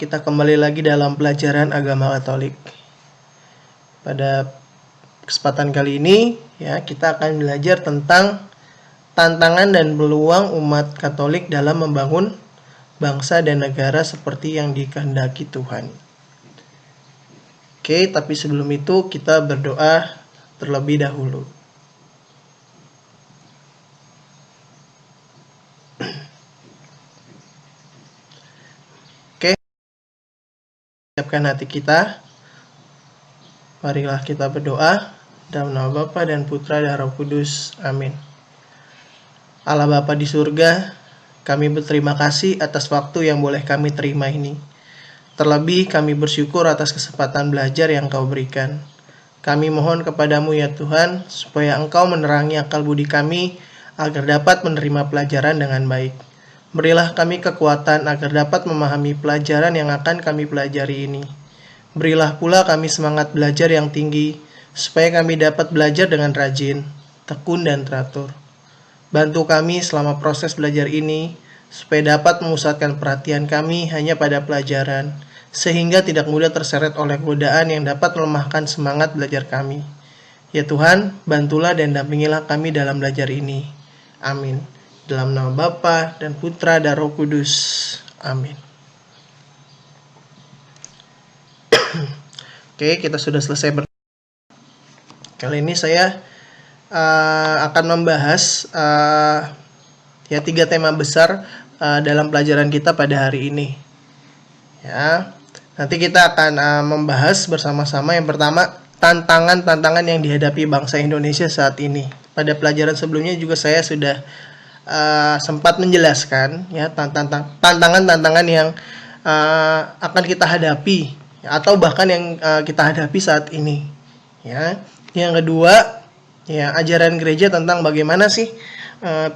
kita kembali lagi dalam pelajaran agama Katolik. Pada kesempatan kali ini, ya, kita akan belajar tentang tantangan dan peluang umat Katolik dalam membangun bangsa dan negara seperti yang dikehendaki Tuhan. Oke, tapi sebelum itu kita berdoa terlebih dahulu. Siapkan hati kita. Marilah kita berdoa dalam nama Bapa dan Putra dan Roh Kudus. Amin. Allah Bapa di surga, kami berterima kasih atas waktu yang boleh kami terima ini. Terlebih kami bersyukur atas kesempatan belajar yang Kau berikan. Kami mohon kepadamu ya Tuhan, supaya Engkau menerangi akal budi kami agar dapat menerima pelajaran dengan baik. Berilah kami kekuatan agar dapat memahami pelajaran yang akan kami pelajari ini. Berilah pula kami semangat belajar yang tinggi, supaya kami dapat belajar dengan rajin, tekun dan teratur. Bantu kami selama proses belajar ini, supaya dapat memusatkan perhatian kami hanya pada pelajaran, sehingga tidak mudah terseret oleh godaan yang dapat melemahkan semangat belajar kami. Ya Tuhan, bantulah dan dampingilah kami dalam belajar ini. Amin. Dalam nama Bapa dan Putra dan Roh Kudus. Amin. Oke, kita sudah selesai kali ini saya akan membahas ya 3 tema besar dalam pelajaran kita pada hari ini. Ya, nanti kita akan membahas bersama-sama. Yang pertama, tantangan-tantangan yang dihadapi bangsa Indonesia saat ini. Pada pelajaran sebelumnya juga saya sudah sempat menjelaskan ya tantangan-tantangan yang akan kita hadapi atau bahkan yang kita hadapi saat ini. Ya, yang kedua, ya ajaran gereja tentang bagaimana sih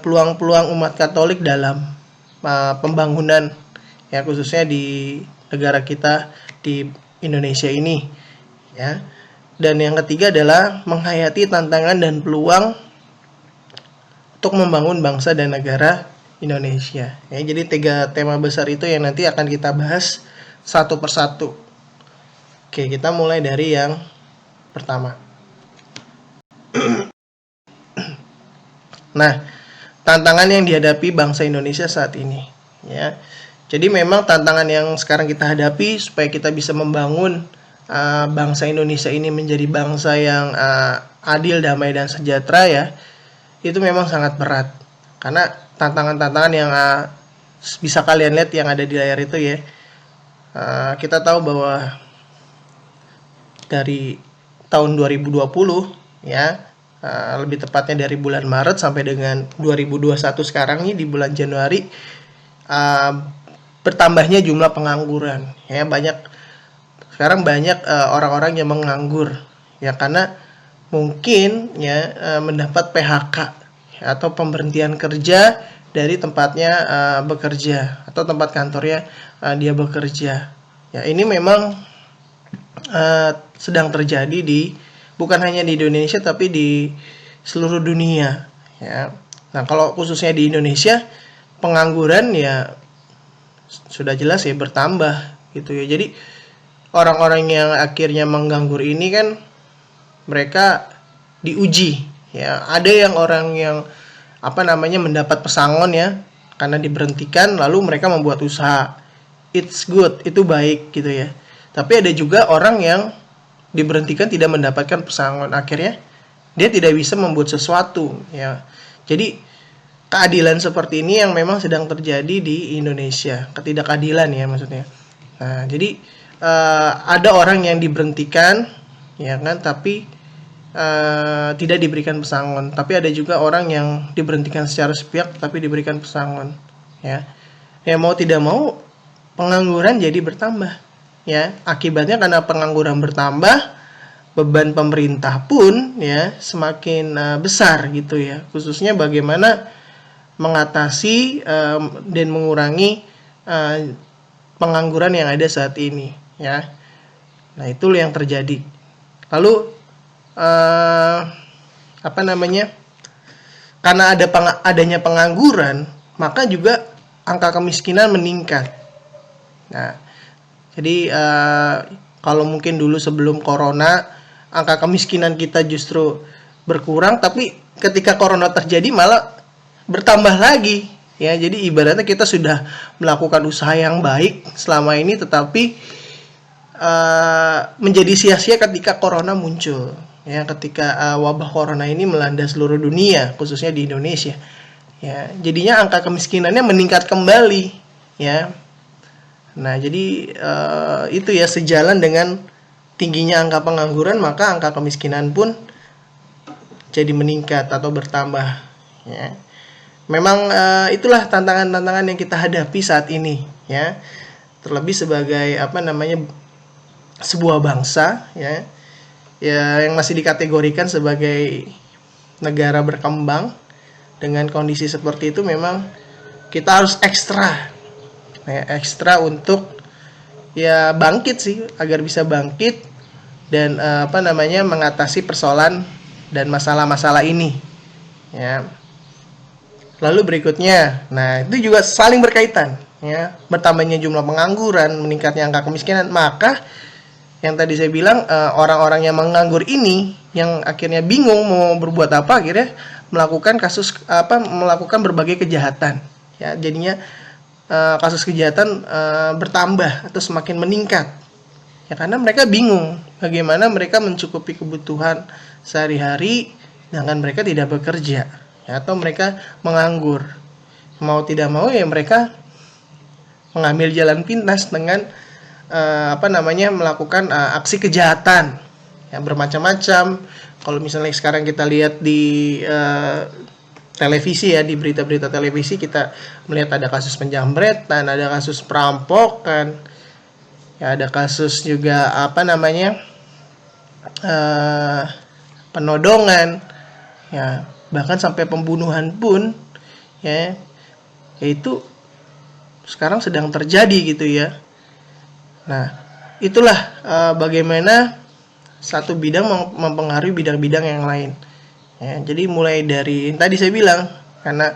peluang-peluang umat Katolik dalam pembangunan, ya khususnya di negara kita di Indonesia ini. Ya, dan yang ketiga adalah menghayati tantangan dan peluang untuk membangun bangsa dan negara Indonesia. Ya, jadi 3 tema besar itu yang nanti akan kita bahas satu persatu. Oke, kita mulai dari yang pertama. Nah, tantangan yang dihadapi bangsa Indonesia saat ini. Ya, jadi memang tantangan yang sekarang kita hadapi supaya kita bisa membangun bangsa Indonesia ini menjadi bangsa yang adil, damai, dan sejahtera ya. Itu memang sangat berat, karena tantangan-tantangan yang bisa kalian lihat yang ada di layar itu ya. Kita tahu bahwa dari tahun 2020 ya, lebih tepatnya dari bulan Maret sampai dengan 2021 sekarang nih di bulan Januari, bertambahnya jumlah pengangguran ya. Sekarang banyak orang-orang yang menganggur ya, karena mungkin ya mendapat PHK atau pemberhentian kerja dari tempatnya bekerja atau tempat kantornya dia bekerja. Ya, ini memang sedang terjadi bukan hanya di Indonesia tapi di seluruh dunia ya. Nah, kalau khususnya di Indonesia pengangguran ya sudah jelas ya bertambah gitu ya. Jadi orang-orang yang akhirnya menganggur ini kan mereka diuji ya. Ada yang orang yang mendapat pesangon ya karena diberhentikan, lalu mereka membuat usaha. It's good, itu baik gitu ya. Tapi ada juga orang yang diberhentikan tidak mendapatkan pesangon, akhirnya dia tidak bisa membuat sesuatu ya. Jadi keadilan seperti ini yang memang sedang terjadi di Indonesia, ketidakadilan ya maksudnya. Nah, jadi ada orang yang diberhentikan ya kan, tapi tidak diberikan pesangon. Tapi ada juga orang yang diberhentikan secara sepihak tapi diberikan pesangon ya. Ya mau tidak mau pengangguran jadi bertambah ya. Akibatnya karena pengangguran bertambah, beban pemerintah pun ya semakin besar gitu ya. Khususnya bagaimana mengatasi dan mengurangi pengangguran yang ada saat ini ya. Nah, itu yang terjadi. Lalu karena adanya pengangguran, maka juga angka kemiskinan meningkat. Nah, Jadi kalau mungkin dulu sebelum corona angka kemiskinan kita justru berkurang, tapi ketika corona terjadi malah bertambah lagi. Ya, jadi ibaratnya kita sudah melakukan usaha yang baik selama ini, tetapi menjadi sia-sia ketika corona muncul. Ya, ketika wabah corona ini melanda seluruh dunia, khususnya di Indonesia. Ya, jadinya angka kemiskinannya meningkat kembali. Ya, nah jadi itu ya, sejalan dengan tingginya angka pengangguran, maka angka kemiskinan pun jadi meningkat atau bertambah. Ya. Memang itulah tantangan-tantangan yang kita hadapi saat ini, ya. Terlebih sebagai sebuah bangsa, ya yang masih dikategorikan sebagai negara berkembang. Dengan kondisi seperti itu memang kita harus ekstra untuk ya bangkit sih, agar bisa bangkit dan mengatasi persoalan dan masalah-masalah ini, ya. Lalu berikutnya, nah itu juga saling berkaitan, ya. Bertambahnya jumlah pengangguran, meningkatnya angka kemiskinan, maka yang tadi saya bilang orang-orang yang menganggur ini, yang akhirnya bingung mau berbuat apa, akhirnya melakukan berbagai kejahatan, ya. Jadinya kasus kejahatan bertambah atau semakin meningkat, ya, karena mereka bingung bagaimana mereka mencukupi kebutuhan sehari-hari, sedangkan mereka tidak bekerja. Ya, atau mereka menganggur, mau tidak mau ya mereka mengambil jalan pintas dengan melakukan aksi kejahatan, ya, bermacam-macam. Kalau misalnya sekarang kita lihat di televisi, ya, di berita-berita televisi kita melihat ada kasus penjambretan, ada kasus perampokan, ya, ada kasus juga penodongan, ya, bahkan sampai pembunuhan pun, ya, itu sekarang sedang terjadi gitu ya. Nah, itulah bagaimana satu bidang mempengaruhi bidang-bidang yang lain. Ya, jadi mulai dari tadi saya bilang, karena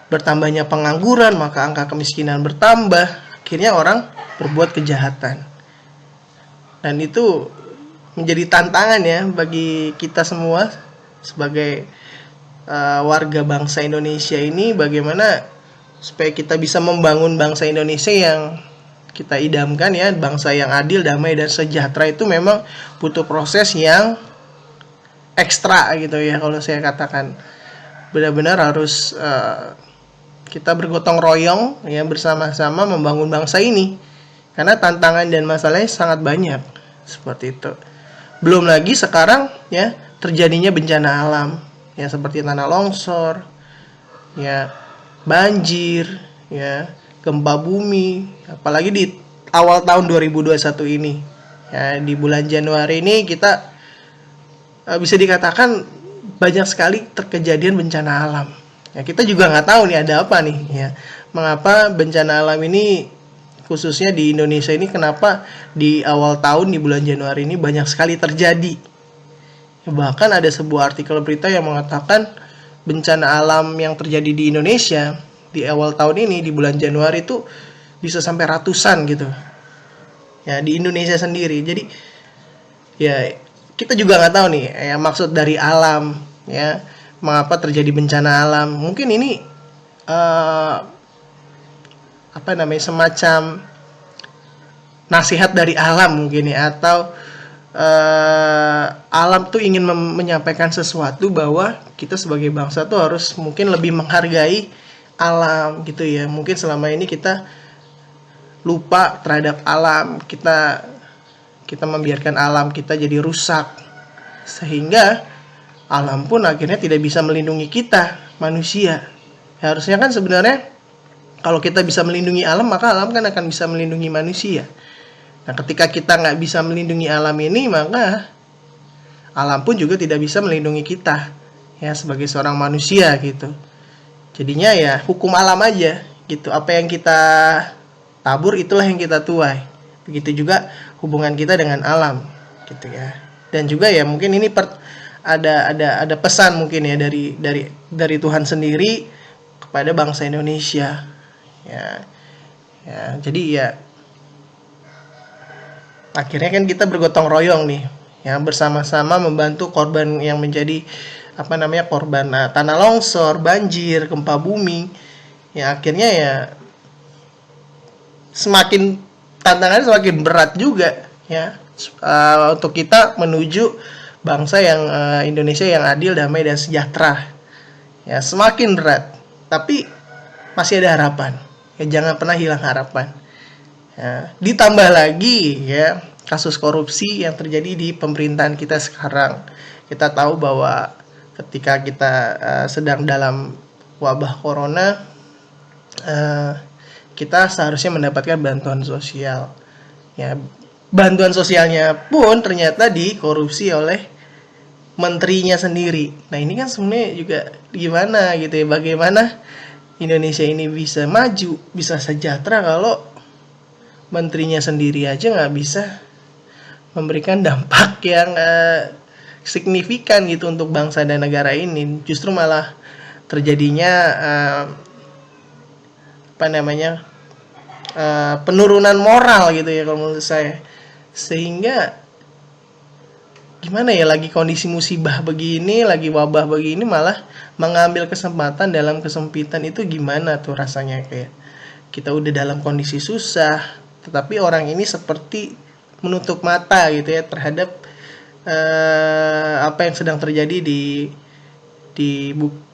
bertambahnya pengangguran maka angka kemiskinan bertambah, akhirnya orang berbuat kejahatan. Dan itu menjadi tantangan ya bagi kita semua sebagai warga bangsa Indonesia ini, bagaimana supaya kita bisa membangun bangsa Indonesia yang kita idamkan, ya, bangsa yang adil, damai dan sejahtera. Itu memang butuh proses yang ekstra gitu ya, kalau saya katakan. Benar-benar harus kita bergotong royong, ya, bersama-sama membangun bangsa ini, karena tantangan dan masalahnya sangat banyak seperti itu. Belum lagi sekarang, ya, terjadinya bencana alam, ya, seperti tanah longsor, ya, banjir, ya, gempa bumi, apalagi di awal tahun 2021 ini, ya, di bulan Januari ini kita bisa dikatakan banyak sekali terkejadian bencana alam. Ya, kita juga nggak tahu nih ada apa nih, ya, mengapa bencana alam ini khususnya di Indonesia ini, kenapa di awal tahun di bulan Januari ini banyak sekali terjadi. Bahkan ada sebuah artikel berita yang mengatakan bencana alam yang terjadi di Indonesia di awal tahun ini di bulan Januari itu bisa sampai ratusan gitu, ya, di Indonesia sendiri. Jadi ya kita juga nggak tahu nih, ya, maksud dari alam, ya, mengapa terjadi bencana alam. Mungkin ini semacam nasihat dari alam mungkin, ya, atau alam tuh ingin menyampaikan sesuatu bahwa kita sebagai bangsa tuh harus mungkin lebih menghargai alam gitu ya. Mungkin selama ini kita lupa terhadap alam, kita membiarkan alam kita jadi rusak, sehingga alam pun akhirnya tidak bisa melindungi kita manusia. Ya, harusnya kan sebenarnya kalau kita bisa melindungi alam, maka alam kan akan bisa melindungi manusia. Nah, ketika kita nggak bisa melindungi alam ini, maka alam pun juga tidak bisa melindungi kita, ya, sebagai seorang manusia gitu. Jadinya ya hukum alam aja gitu. Apa yang kita tabur itulah yang kita tuai. Begitu juga hubungan kita dengan alam gitu ya. Dan juga ya mungkin ini ada pesan mungkin ya dari Tuhan sendiri kepada bangsa Indonesia. Ya. Ya, jadi ya Akhirnya kan kita bergotong royong nih, ya, bersama-sama membantu korban yang menjadi korban tanah longsor, banjir, gempa bumi. Ya akhirnya ya semakin tantangannya semakin berat juga, ya, untuk kita menuju bangsa yang Indonesia yang adil, damai dan sejahtera. Ya semakin berat, tapi masih ada harapan. Ya jangan pernah hilang harapan. Ya, ditambah lagi ya kasus korupsi yang terjadi di pemerintahan kita sekarang. Kita tahu bahwa ketika kita sedang dalam wabah corona, kita seharusnya mendapatkan bantuan sosial. Ya, bantuan sosialnya pun ternyata dikorupsi oleh menterinya sendiri. Nah ini kan sebenarnya juga gimana gitu ya, bagaimana Indonesia ini bisa maju, bisa sejahtera kalau menterinya sendiri aja nggak bisa memberikan dampak yang signifikan gitu untuk bangsa dan negara ini. Justru malah terjadinya penurunan moral gitu ya kalau menurut saya. Sehingga gimana ya, lagi kondisi musibah begini, lagi wabah begini, malah mengambil kesempatan dalam kesempitan itu gimana tuh rasanya. Kayak kita udah dalam kondisi susah, tetapi orang ini seperti menutup mata gitu ya terhadap apa yang sedang terjadi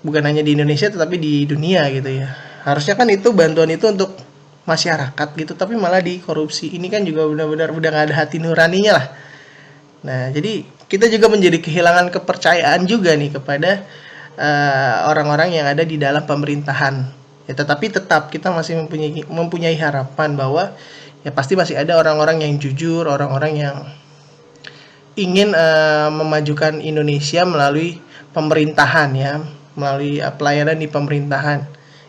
bukan hanya di Indonesia tetapi di dunia gitu ya. Harusnya kan itu bantuan itu untuk masyarakat gitu, tapi malah dikorupsi. Ini kan juga benar-benar udah gak ada hati nuraninya lah. Nah jadi kita juga menjadi kehilangan kepercayaan juga nih kepada orang-orang yang ada di dalam pemerintahan. Ya, tetapi tetap kita masih mempunyai harapan bahwa ya pasti masih ada orang-orang yang jujur, orang-orang yang ingin memajukan Indonesia melalui pemerintahan ya, melalui pelayanan di pemerintahan.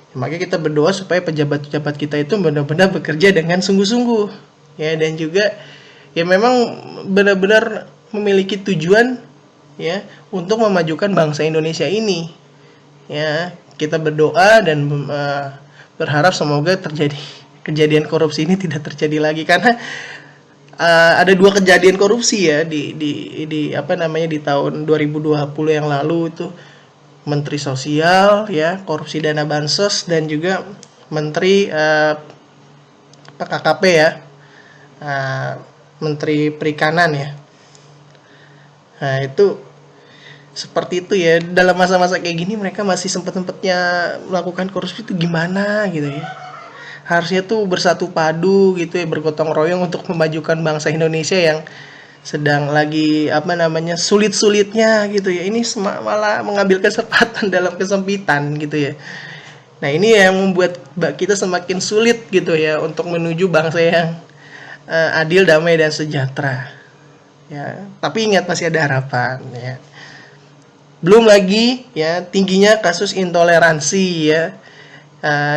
Ya, makanya kita berdoa supaya pejabat-pejabat kita itu benar-benar bekerja dengan sungguh-sungguh ya, dan juga ya memang benar-benar memiliki tujuan ya untuk memajukan bangsa Indonesia ini. Ya, kita berdoa dan berharap semoga kejadian korupsi ini tidak terjadi lagi, karena ada 2 kejadian korupsi ya di tahun 2020 yang lalu itu. Menteri Sosial ya korupsi dana bansos, dan juga Menteri KKP ya, Menteri Perikanan ya. Nah itu seperti itu ya, dalam masa-masa kayak gini mereka masih sempat-sempatnya melakukan korupsi itu gimana gitu ya. Harusnya tuh bersatu padu gitu ya, bergotong royong untuk memajukan bangsa Indonesia yang sedang lagi sulit-sulitnya gitu ya. Ini malah mengambil kesempatan dalam kesempitan gitu ya. Nah ini yang membuat kita semakin sulit gitu ya untuk menuju bangsa yang adil, damai dan sejahtera ya. Tapi ingat masih ada harapan ya. Belum lagi ya tingginya kasus intoleransi ya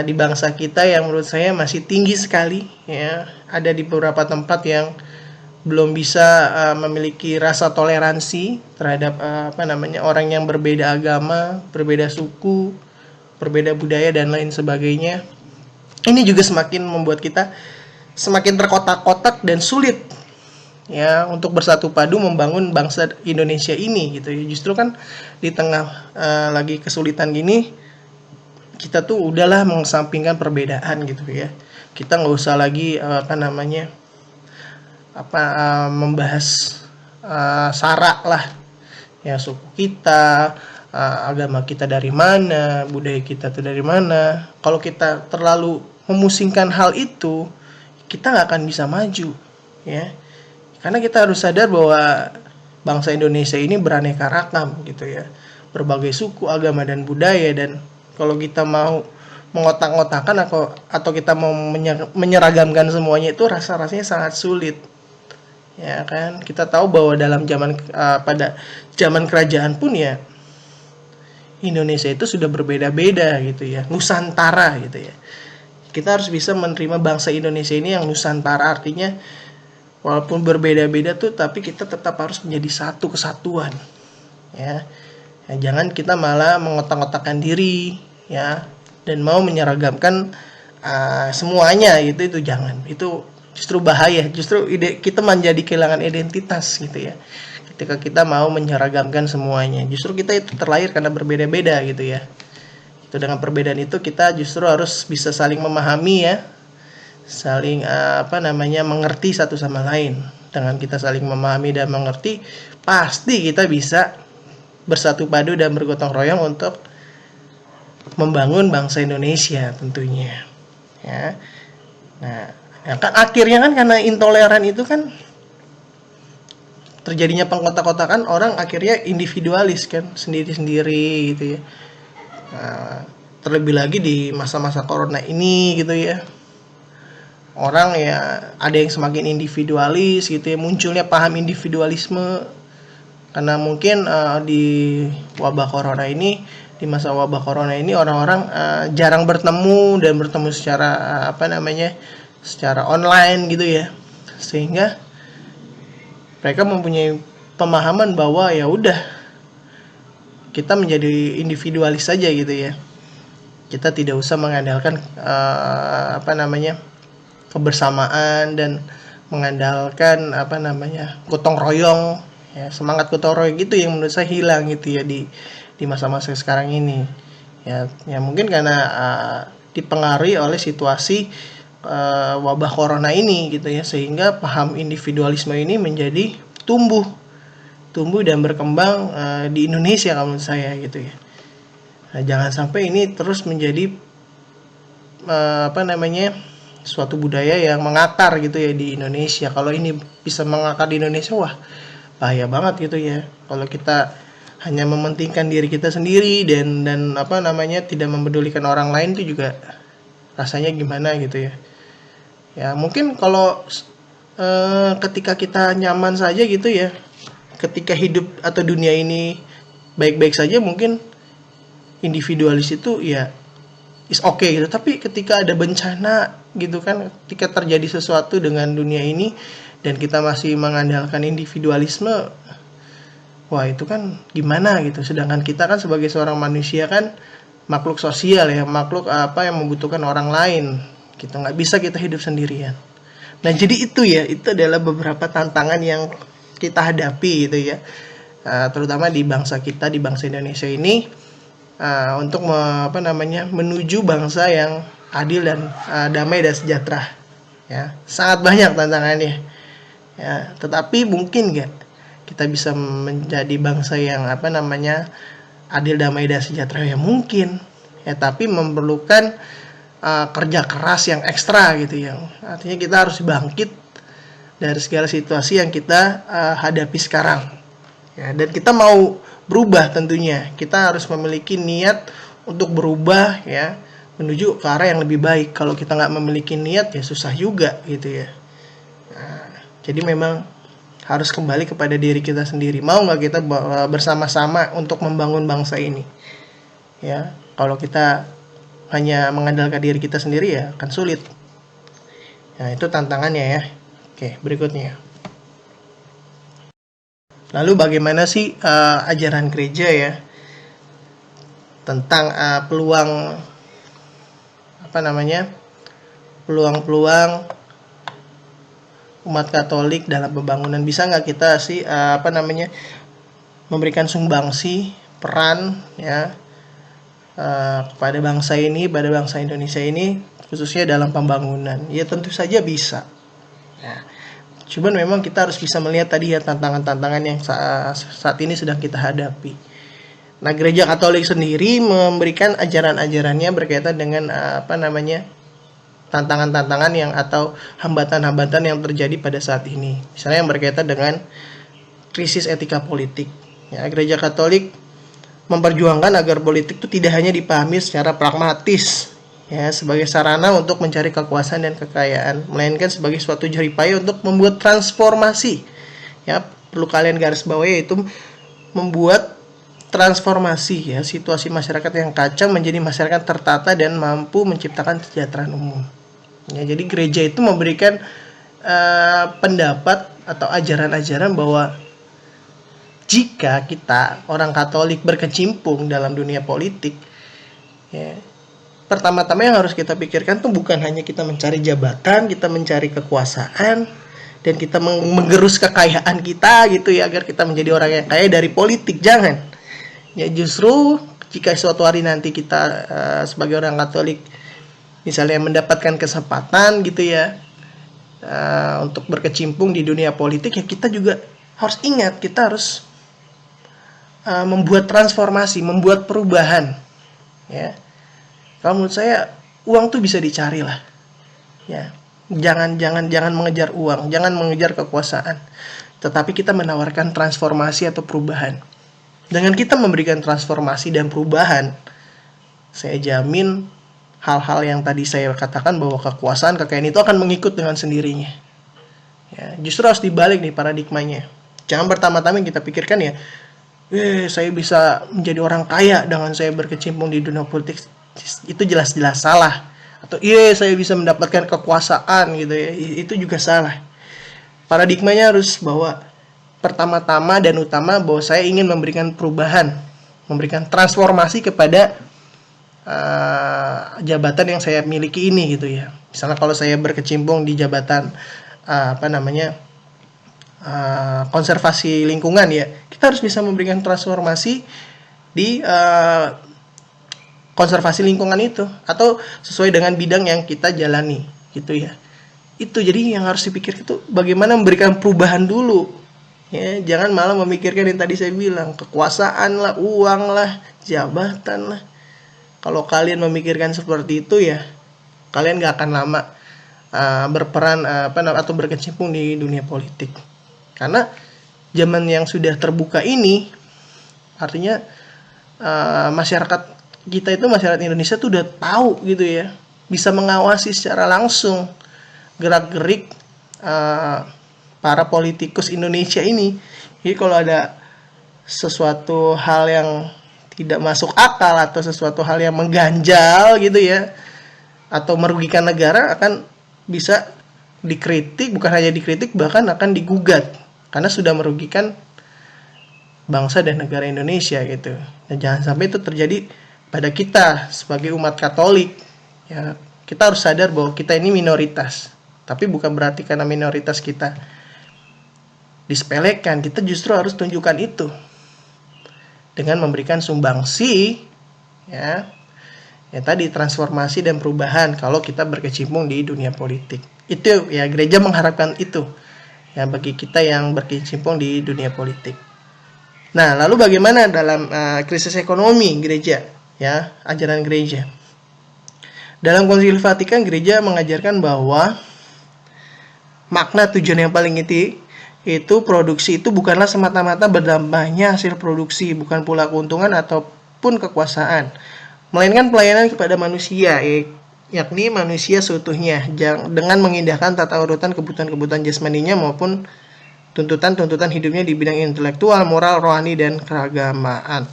di bangsa kita yang menurut saya masih tinggi sekali ya. Ada di beberapa tempat yang belum bisa memiliki rasa toleransi terhadap orang yang berbeda agama, berbeda suku, berbeda budaya dan lain sebagainya. Ini juga semakin membuat kita semakin terkotak-kotak dan sulit ya untuk bersatu padu membangun bangsa Indonesia ini gitu ya. Justru kan di tengah lagi kesulitan gini, kita tuh udahlah mengesampingkan perbedaan gitu ya. Kita nggak usah lagi membahas sara lah ya, suku kita, agama kita dari mana, budaya kita tuh dari mana. Kalau kita terlalu memusingkan hal itu, kita nggak akan bisa maju ya, karena kita harus sadar bahwa bangsa Indonesia ini beraneka ragam gitu ya, berbagai suku, agama dan budaya. Dan kalau kita mau mengotak-ngotakan atau kita mau menyeragamkan semuanya, itu rasanya sangat sulit. Ya kan, kita tahu bahwa dalam pada zaman kerajaan pun ya Indonesia itu sudah berbeda-beda gitu ya, nusantara gitu ya. Kita harus bisa menerima bangsa Indonesia ini yang nusantara, artinya walaupun berbeda-beda tuh tapi kita tetap harus menjadi satu kesatuan ya. Jangan kita malah mengotak-otakkan diri ya dan mau menyeragamkan semuanya, itu jangan. Itu justru bahaya, justru kita menjadi kehilangan identitas gitu ya. Ketika kita mau menyeragamkan semuanya, justru kita itu terlahir karena berbeda-beda gitu ya. Itu dengan perbedaan itu kita justru harus bisa saling memahami ya, saling mengerti satu sama lain. Dengan kita saling memahami dan mengerti, pasti kita bisa bersatu padu dan bergotong royong untuk membangun bangsa Indonesia tentunya. Ya. Nah, kan akhirnya kan karena intoleran itu kan terjadinya pengkotak-kotakan, orang akhirnya individualis kan, sendiri-sendiri gitu ya. Nah, terlebih lagi di masa-masa corona ini gitu ya. Orang ya ada yang semakin individualis gitu ya, munculnya paham individualisme karena mungkin di wabah corona ini, di masa wabah corona ini orang-orang jarang bertemu dan bertemu secara secara online gitu ya, sehingga mereka mempunyai pemahaman bahwa ya udah kita menjadi individualis saja gitu ya, kita tidak usah mengandalkan kebersamaan dan mengandalkan gotong royong ya, semangat gotong royong gitu yang menurut saya hilang gitu ya di masa-masa sekarang ini ya mungkin karena dipengaruhi oleh situasi wabah corona ini gitu ya, sehingga paham individualisme ini menjadi tumbuh dan berkembang di Indonesia kalau menurut saya gitu ya. Nah, jangan sampai ini terus menjadi suatu budaya yang mengakar gitu ya di Indonesia. Kalau ini bisa mengakar di Indonesia, wah bahaya banget gitu ya. Kalau kita hanya mementingkan diri kita sendiri dan tidak mempedulikan orang lain, itu juga rasanya gimana gitu ya. Ya mungkin kalau ketika kita nyaman saja gitu ya, ketika hidup atau dunia ini baik-baik saja, mungkin individualis itu ya is okay gitu. Tapi ketika ada bencana gitu kan, ketika terjadi sesuatu dengan dunia ini dan kita masih mengandalkan individualisme, wah itu kan gimana gitu. Sedangkan kita kan sebagai seorang manusia kan makhluk sosial ya, makhluk yang membutuhkan orang lain. Kita nggak bisa kita hidup sendirian. Nah jadi itu adalah beberapa tantangan yang kita hadapi gitu ya, terutama di bangsa kita, di bangsa Indonesia ini, untuk menuju bangsa yang adil dan damai dan sejahtera ya. Sangat banyak tantangannya ya, tetapi mungkin nggak kita bisa menjadi bangsa yang adil, damai dan sejahtera? Ya mungkin ya, tapi memerlukan kerja keras yang ekstra gitu ya. Artinya kita harus bangkit dari segala situasi yang kita hadapi sekarang ya, dan kita mau berubah tentunya kita harus memiliki niat untuk berubah ya, menuju ke arah yang lebih baik. Kalau kita nggak memiliki niat ya susah juga gitu ya. Nah, jadi memang harus kembali kepada diri kita sendiri. Mau nggak kita bersama-sama untuk membangun bangsa ini ya. Kalau kita hanya mengandalkan diri kita sendiri ya akan sulit. Nah itu tantangannya ya. Oke, berikutnya. Lalu bagaimana sih ajaran gereja ya tentang peluang peluang umat Katolik dalam pembangunan? Bisa nggak kita sih memberikan sumbangsi peran ya kepada bangsa ini, pada bangsa Indonesia ini, khususnya dalam pembangunan? Ya tentu saja bisa. Nah, cuman memang kita harus bisa melihat tadi ya tantangan-tantangan yang saat ini sedang kita hadapi. Nah, Gereja Katolik sendiri memberikan ajaran-ajarannya berkaitan dengan tantangan-tantangan yang atau hambatan-hambatan yang terjadi pada saat ini. Misalnya yang berkaitan dengan krisis etika politik. Ya, Gereja Katolik memperjuangkan agar politik itu tidak hanya dipahami secara pragmatis ya, sebagai sarana untuk mencari kekuasaan dan kekayaan, melainkan sebagai suatu jeripaya untuk membuat transformasi. Ya, perlu kalian garis bawahi, yaitu membuat transformasi ya situasi masyarakat yang kacau menjadi masyarakat tertata dan mampu menciptakan kesejahteraan umum. Ya, jadi gereja itu memberikan pendapat atau ajaran-ajaran bahwa jika kita orang Katolik berkecimpung dalam dunia politik, ya, pertama-tama yang harus kita pikirkan tuh bukan hanya kita mencari jabatan, kita mencari kekuasaan, dan kita menggerus kekayaan kita gitu ya, agar kita menjadi orang yang kaya dari politik. Jangan. Ya justru jika suatu hari nanti kita sebagai orang Katolik misalnya mendapatkan kesempatan gitu ya untuk berkecimpung di dunia politik, ya kita juga harus ingat, kita harus membuat transformasi, membuat perubahan. Ya, kalau menurut saya uang tuh bisa dicari lah. Ya, jangan mengejar uang, jangan mengejar kekuasaan, tetapi kita menawarkan transformasi atau perubahan. Dengan kita memberikan transformasi dan perubahan, saya jamin hal-hal yang tadi saya katakan bahwa kekuasaan, kekayaan itu akan mengikut dengan sendirinya. Ya, justru harus dibalik nih paradigmanya. Jangan pertama-tama kita pikirkan ya, saya bisa menjadi orang kaya dengan saya berkecimpung di dunia politik. Itu jelas-jelas salah. Atau saya bisa mendapatkan kekuasaan gitu ya, itu juga salah. Paradigmanya harus bahwa pertama-tama dan utama bahwa saya ingin memberikan perubahan, memberikan transformasi kepada jabatan yang saya miliki ini gitu ya. Misalnya kalau saya berkecimpung di jabatan konservasi lingkungan ya, kita harus bisa memberikan transformasi di konservasi lingkungan itu, atau sesuai dengan bidang yang kita jalani gitu ya. Itu jadi yang harus dipikir itu bagaimana memberikan perubahan dulu ya, jangan malah memikirkan yang tadi saya bilang, kekuasaan lah, uang lah, jabatan lah. Kalau kalian memikirkan seperti itu ya, kalian gak akan lama berperan atau berkecimpung di dunia politik. Karena zaman yang sudah terbuka ini, artinya masyarakat kita itu, masyarakat Indonesia tuh udah tahu gitu ya, bisa mengawasi secara langsung gerak-gerik para politikus Indonesia ini. Jadi kalau ada sesuatu hal yang tidak masuk akal atau sesuatu hal yang mengganjal gitu ya, atau merugikan negara, akan bisa dikritik, bukan hanya dikritik, bahkan akan digugat karena sudah merugikan bangsa dan negara Indonesia gitu. Dan jangan sampai itu terjadi pada kita sebagai umat Katolik. Ya, kita harus sadar bahwa kita ini minoritas, tapi bukan berarti karena minoritas kita disepelekan. Kita justru harus tunjukkan itu dengan memberikan sumbangsi ya tadi, transformasi dan perubahan kalau kita berkecimpung di dunia politik. Itu ya, gereja mengharapkan itu ya bagi kita yang berkecimpung di dunia politik. Nah, lalu bagaimana dalam krisis ekonomi gereja ya, ajaran gereja? Dalam Konsil Vatikan, gereja mengajarkan bahwa makna tujuan yang paling inti itu produksi itu bukanlah semata-mata berdampak hasil produksi, bukan pula keuntungan ataupun kekuasaan, melainkan pelayanan kepada manusia, yakni manusia seutuhnya, dengan mengindahkan tata urutan kebutuhan-kebutuhan jasmaninya maupun tuntutan-tuntutan hidupnya di bidang intelektual, moral, rohani, dan keagamaan.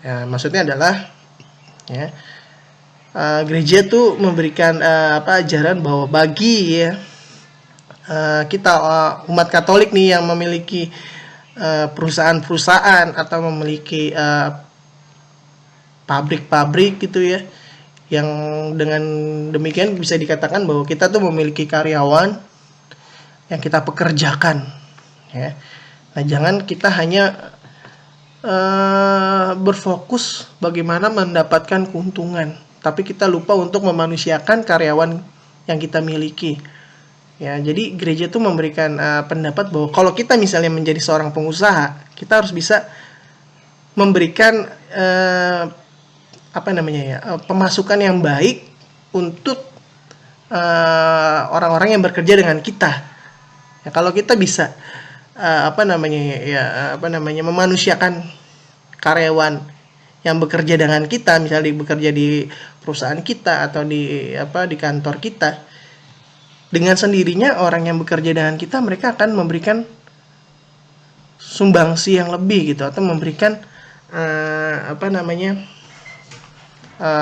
Ya, maksudnya adalah ya, gereja tuh memberikan ajaran bahwa bagi ya kita umat Katolik nih yang memiliki perusahaan-perusahaan atau memiliki pabrik-pabrik gitu ya, yang dengan demikian bisa dikatakan bahwa kita tuh memiliki karyawan yang kita pekerjakan ya. Nah, jangan kita hanya berfokus bagaimana mendapatkan keuntungan, tapi kita lupa untuk memanusiakan karyawan yang kita miliki. Ya, jadi gereja tuh memberikan pendapat bahwa kalau kita misalnya menjadi seorang pengusaha, kita harus bisa memberikan pemasukan yang baik untuk orang-orang yang bekerja dengan kita. Ya, kalau kita bisa memanusiakan karyawan yang bekerja dengan kita, misalnya bekerja di perusahaan kita atau di kantor kita, dengan sendirinya orang yang bekerja dengan kita, mereka akan memberikan sumbangsi yang lebih gitu, atau memberikan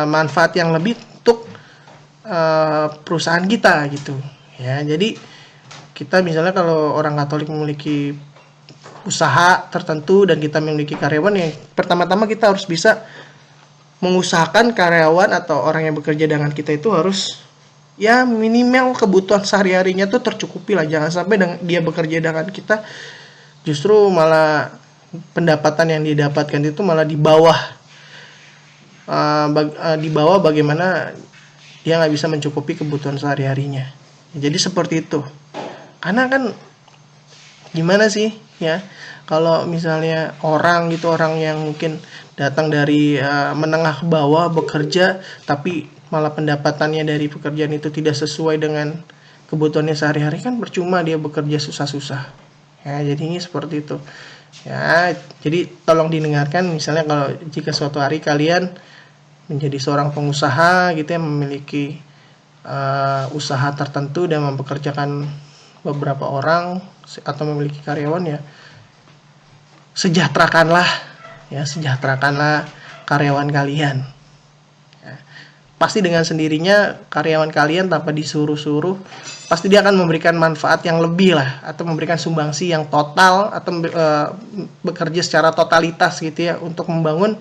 manfaat yang lebih untuk perusahaan kita gitu ya. Jadi kita misalnya kalau orang Katolik memiliki usaha tertentu dan kita memiliki karyawan, yang pertama-tama kita harus bisa mengusahakan karyawan atau orang yang bekerja dengan kita itu harus ya minimal kebutuhan sehari-harinya tuh tercukupi lah. Jangan sampai dia bekerja dengan kita justru malah pendapatan yang didapatkan itu malah di bawah bagaimana dia nggak bisa mencukupi kebutuhan sehari-harinya. Jadi seperti itu. Karena kan gimana sih ya, kalau misalnya orang yang mungkin datang dari menengah ke bawah bekerja tapi malah pendapatannya dari pekerjaan itu tidak sesuai dengan kebutuhannya sehari-hari, kan percuma dia bekerja susah-susah ya. Jadinya seperti itu ya. Jadi tolong didengarkan, misalnya kalau jika suatu hari kalian menjadi seorang pengusaha gitu ya, memiliki usaha tertentu dan mempekerjakan beberapa orang atau memiliki karyawan, ya sejahterakanlah karyawan kalian ya. Pasti dengan sendirinya karyawan kalian tanpa disuruh-suruh pasti dia akan memberikan manfaat yang lebih lah, atau memberikan sumbangsi yang total, atau bekerja secara totalitas gitu ya untuk membangun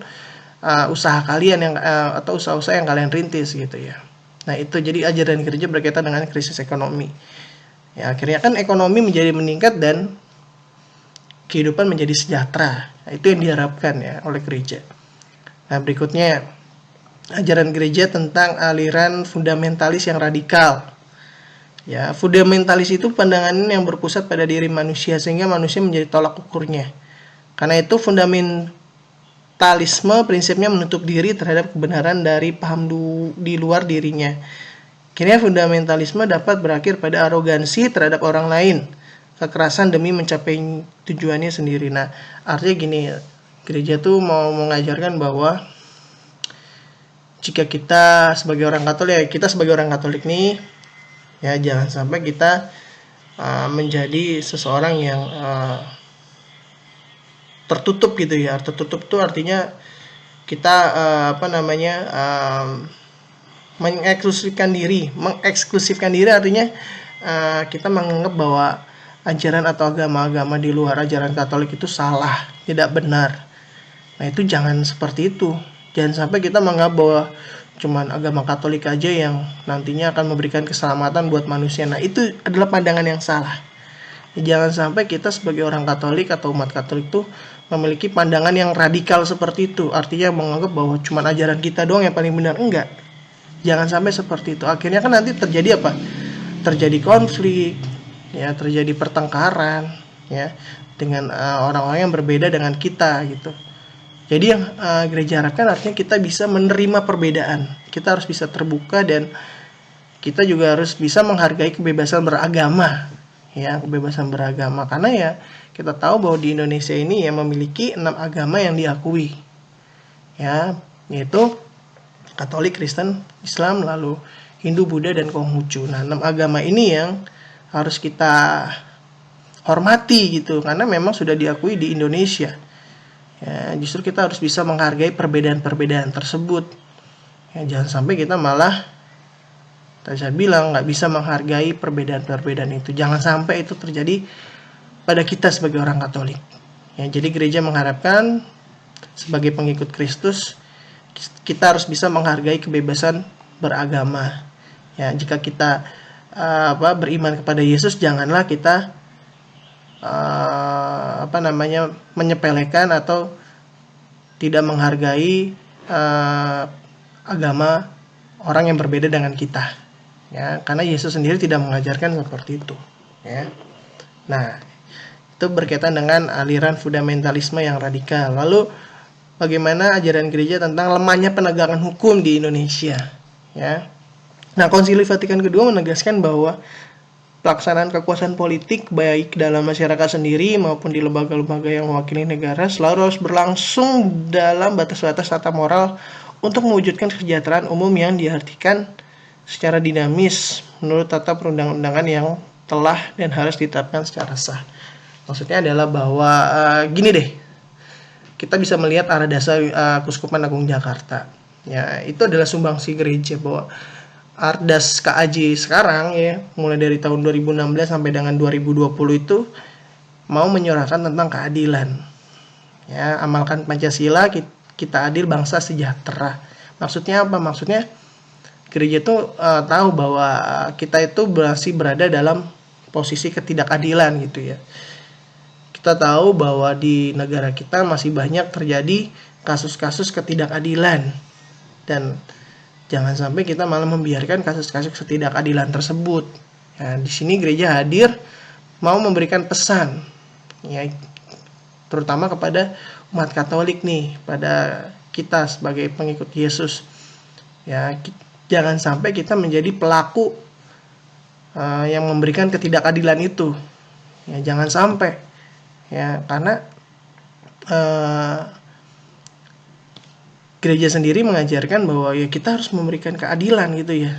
usaha kalian yang atau usaha-usaha yang kalian rintis gitu ya. Nah itu jadi ajaran gereja berkaitan dengan krisis ekonomi ya. Akhirnya kan ekonomi menjadi meningkat dan kehidupan menjadi sejahtera. Nah, itu yang diharapkan ya oleh gereja. Nah berikutnya ajaran gereja tentang aliran fundamentalis yang radikal. Ya, fundamentalis itu pandangan yang berpusat pada diri manusia sehingga manusia menjadi tolak ukurnya. Karena itu fundamentalisme prinsipnya menutup diri terhadap kebenaran dari paham di luar dirinya. Akhirnya fundamentalisme dapat berakhir pada arogansi terhadap orang lain, kekerasan demi mencapai tujuannya sendiri. Nah, artinya gini, gereja tuh mau mengajarkan bahwa jika kita sebagai orang Katolik nih, ya jangan sampai kita menjadi seseorang yang tertutup gitu ya. Tertutup tuh artinya kita mengeksklusifkan diri artinya kita menganggap bahwa ajaran atau agama-agama di luar ajaran Katolik itu salah, tidak benar. Nah itu jangan seperti itu. Jangan sampai kita menganggap bahwa cuman agama Katolik aja yang nantinya akan memberikan keselamatan buat manusia. Nah itu adalah pandangan yang salah. Jangan sampai kita sebagai orang Katolik atau umat Katolik tuh memiliki pandangan yang radikal seperti itu. Artinya menganggap bahwa cuman ajaran kita doang yang paling benar. Enggak. Jangan sampai seperti itu. Akhirnya kan nanti terjadi apa? Terjadi konflik, ya, terjadi pertengkaran, ya, dengan orang-orang yang berbeda dengan kita gitu. Jadi yang gereja harapkan artinya kita bisa menerima perbedaan. Kita harus bisa terbuka dan kita juga harus bisa menghargai kebebasan beragama, ya, kebebasan beragama. Karena ya kita tahu bahwa di Indonesia ini ya memiliki 6 agama yang diakui, ya, yaitu Katolik, Kristen, Islam, lalu Hindu, Buddha, dan Konghucu. Nah, 6 agama ini yang harus kita hormati gitu, karena memang sudah diakui di Indonesia. Ya, justru kita harus bisa menghargai perbedaan-perbedaan tersebut. Ya, jangan sampai kita malah, tadi saya bilang, nggak bisa menghargai perbedaan-perbedaan itu. Jangan sampai itu terjadi pada kita sebagai orang Katolik. Ya, jadi gereja mengharapkan sebagai pengikut Kristus kita harus bisa menghargai kebebasan beragama. Ya, jika kita beriman kepada Yesus, janganlah kita menyepelekan atau tidak menghargai agama orang yang berbeda dengan kita. Ya, karena Yesus sendiri tidak mengajarkan seperti itu. Ya. Nah, itu berkaitan dengan aliran fundamentalisme yang radikal. Lalu bagaimana ajaran gereja tentang lemahnya penegakan hukum di Indonesia, ya. Nah, Konsili Vatikan kedua menegaskan bahwa pelaksanaan kekuasaan politik baik dalam masyarakat sendiri maupun di lembaga-lembaga yang mewakili negara selalu harus berlangsung dalam batas-batas tata moral untuk mewujudkan kesejahteraan umum yang diartikan secara dinamis menurut tata perundang-undangan yang telah dan harus ditetapkan secara sah. Maksudnya adalah bahwa gini deh, kita bisa melihat arah dasar Keuskupan Agung Jakarta. Ya, itu adalah sumbangsi gereja bahwa Ardas KAJ sekarang ya, mulai dari tahun 2016 sampai dengan 2020 itu mau menyuarakan tentang keadilan. Ya, amalkan Pancasila, kita adil, bangsa sejahtera. Maksudnya apa? Maksudnya gereja itu tahu bahwa kita itu masih berada dalam posisi ketidakadilan gitu ya. Kita tahu bahwa di negara kita masih banyak terjadi kasus-kasus ketidakadilan, dan jangan sampai kita malah membiarkan kasus-kasus ketidakadilan tersebut. Ya, di sini gereja hadir mau memberikan pesan, ya, terutama kepada umat Katolik nih, pada kita sebagai pengikut Yesus. Ya, jangan sampai kita menjadi pelaku yang memberikan ketidakadilan itu. Ya, jangan sampai. Ya, karena gereja sendiri mengajarkan bahwa ya kita harus memberikan keadilan gitu ya.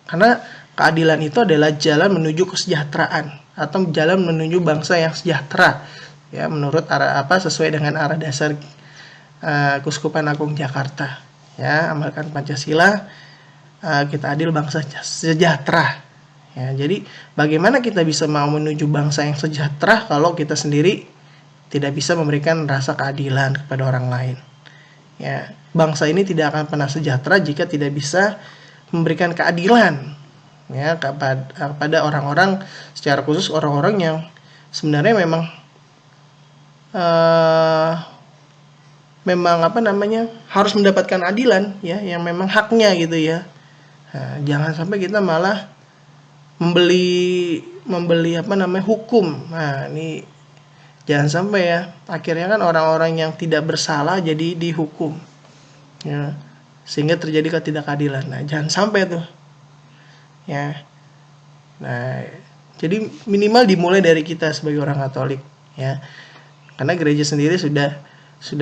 Karena keadilan itu adalah jalan menuju kesejahteraan atau jalan menuju bangsa yang sejahtera. Ya, menurut sesuai dengan arah dasar Keuskupan Agung Jakarta. Ya, amalkan Pancasila, kita adil, bangsa sejahtera. Ya, jadi bagaimana kita bisa mau menuju bangsa yang sejahtera kalau kita sendiri tidak bisa memberikan rasa keadilan kepada orang lain? Ya, bangsa ini tidak akan pernah sejahtera jika tidak bisa memberikan keadilan, ya, kepada orang-orang, secara khusus orang-orang yang sebenarnya memang harus mendapatkan adilan, ya, yang memang haknya gitu ya. Nah, jangan sampai kita malah membeli hukum. Nah, ini jangan sampai ya, akhirnya kan orang-orang yang tidak bersalah jadi dihukum, ya, sehingga terjadi ketidakadilan. Nah, jangan sampai tuh, ya. Nah, jadi minimal dimulai dari kita sebagai orang Katolik, ya, karena gereja sendiri sudah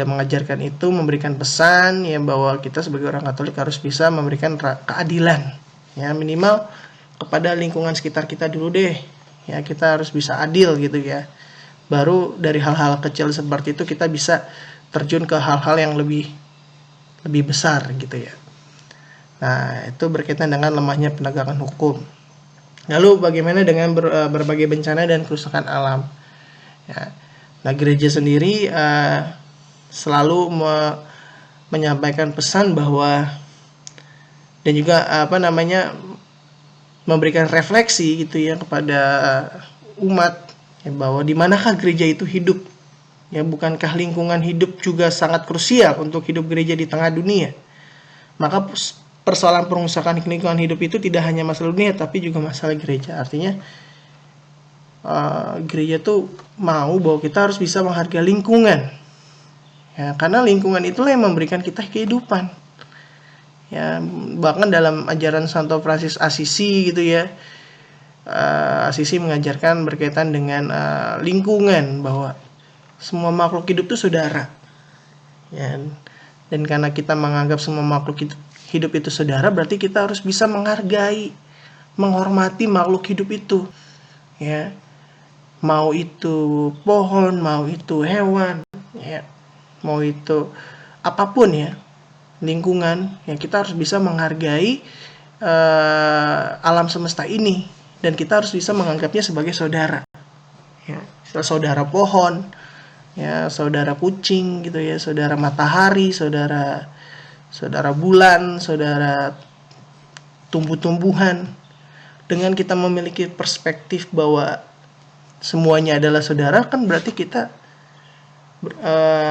mengajarkan itu, memberikan pesan ya bahwa kita sebagai orang Katolik harus bisa memberikan keadilan, ya, minimal kepada lingkungan sekitar kita dulu deh, ya, kita harus bisa adil gitu ya. Baru dari hal-hal kecil seperti itu kita bisa terjun ke hal-hal yang lebih besar gitu ya. Nah, itu berkaitan dengan lemahnya penegakan hukum. Lalu bagaimana dengan berbagai bencana dan kerusakan alam? Ya. Nah, gereja sendiri selalu menyampaikan pesan bahwa, dan juga memberikan refleksi gitu ya kepada umat, ya, bahwa di manakah gereja itu hidup? Ya, bukankah lingkungan hidup juga sangat krusial untuk hidup gereja di tengah dunia? Maka persoalan perusakan lingkungan hidup itu tidak hanya masalah dunia, tapi juga masalah gereja. Artinya gereja tuh mau bahwa kita harus bisa menghargai lingkungan, ya, karena lingkungan itulah yang memberikan kita kehidupan. Ya, bahkan dalam ajaran Santo Francis Assisi gitu ya, Assisi mengajarkan berkaitan dengan lingkungan, bahwa semua makhluk hidup itu saudara, ya. Dan karena kita menganggap semua makhluk hidup itu saudara, berarti kita harus bisa menghargai, menghormati makhluk hidup itu, ya, mau itu pohon, mau itu hewan, ya, mau itu apapun ya, lingkungan, ya, kita harus bisa menghargai alam semesta ini, dan kita harus bisa menganggapnya sebagai saudara, ya, saudara pohon, ya, saudara kucing gitu ya, saudara matahari, saudara bulan, saudara tumbuh-tumbuhan. Dengan kita memiliki perspektif bahwa semuanya adalah saudara, kan berarti kita